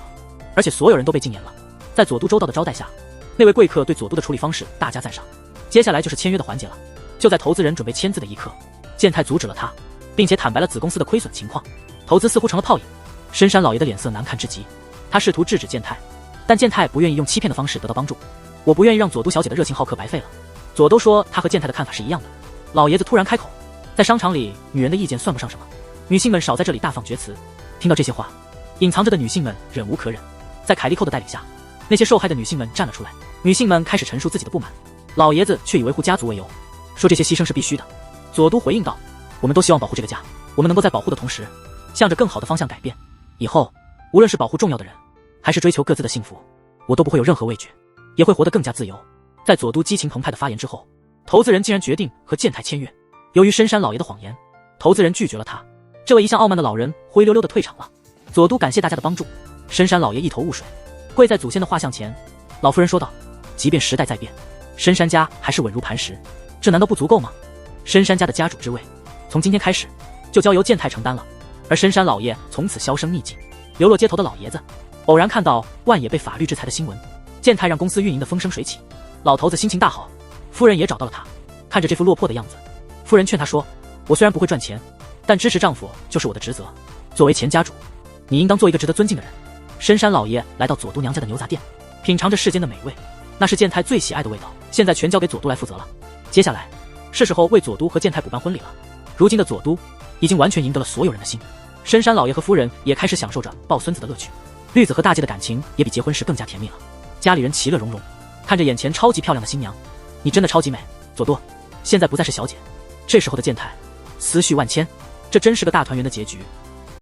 而且所有人都被禁言了。在佐都周到的招待下，那位贵客对佐都的处理方式大加赞赏。接下来就是签约的环节了。就在投资人准备签字的一刻，健太阻止了他，并且坦白了子公司的亏损情况。投资似乎成了泡影，深山老爷的脸色难看至极。他试图制止健太，但健太不愿意用欺骗的方式得到帮助。我不愿意让佐都小姐的热情好客白费了。佐都说他和健太的看法是一样的。老爷子突然开口，在商场里，女人的意见算不上什么，女性们少在这里大放厥词。听到这些话，隐藏着的女性们忍无可忍。在凯利寇的带领下，那些受害的女性们站了出来，女性们开始陈述自己的不满。老爷子却以维护家族为由，说这些牺牲是必须的。佐都回应道，我们都希望保护这个家，我们能够在保护的同时，向着更好的方向改变。以后无论是保护重要的人，还是追求各自的幸福，我都不会有任何畏惧，也会活得更加自由。在佐都激情澎湃的发言之后，投资人竟然决定和健太签约。由于深山老爷的谎言，投资人拒绝了他。这位一向傲慢的老人灰溜溜的退场了。佐都感谢大家的帮助。深山老爷一头雾水，跪在祖先的画像前。老夫人说道，即便时代在变，深山家还是稳如磐石，这难道不足够吗？深山家的家主之位从今天开始就交由健太承担了。而深山老爷从此销声匿迹，流落街头的老爷子偶然看到万野被法律制裁的新闻，健太让公司运营的风生水起，老头子心情大好。夫人也找到了他，看着这副落魄的样子，夫人劝他说，我虽然不会赚钱，但支持丈夫就是我的职责，作为前家主，你应当做一个值得尊敬的人。深山老爷来到佐都娘家的牛杂店，品尝着世间的美味，那是健太最喜爱的味道，现在全交给佐都来负责了。接下来是时候为佐都和健太补办婚礼了。如今的佐都已经完全赢得了所有人的心，深山老爷和夫人也开始享受着抱孙子的乐趣。绿子和大姐的感情也比结婚时更加甜蜜了，家里人其乐融融，看着眼前超级漂亮的新娘，你真的超级美。佐都现在不再是小姐，这时候的健太思绪万千，这真是个大团圆的结局。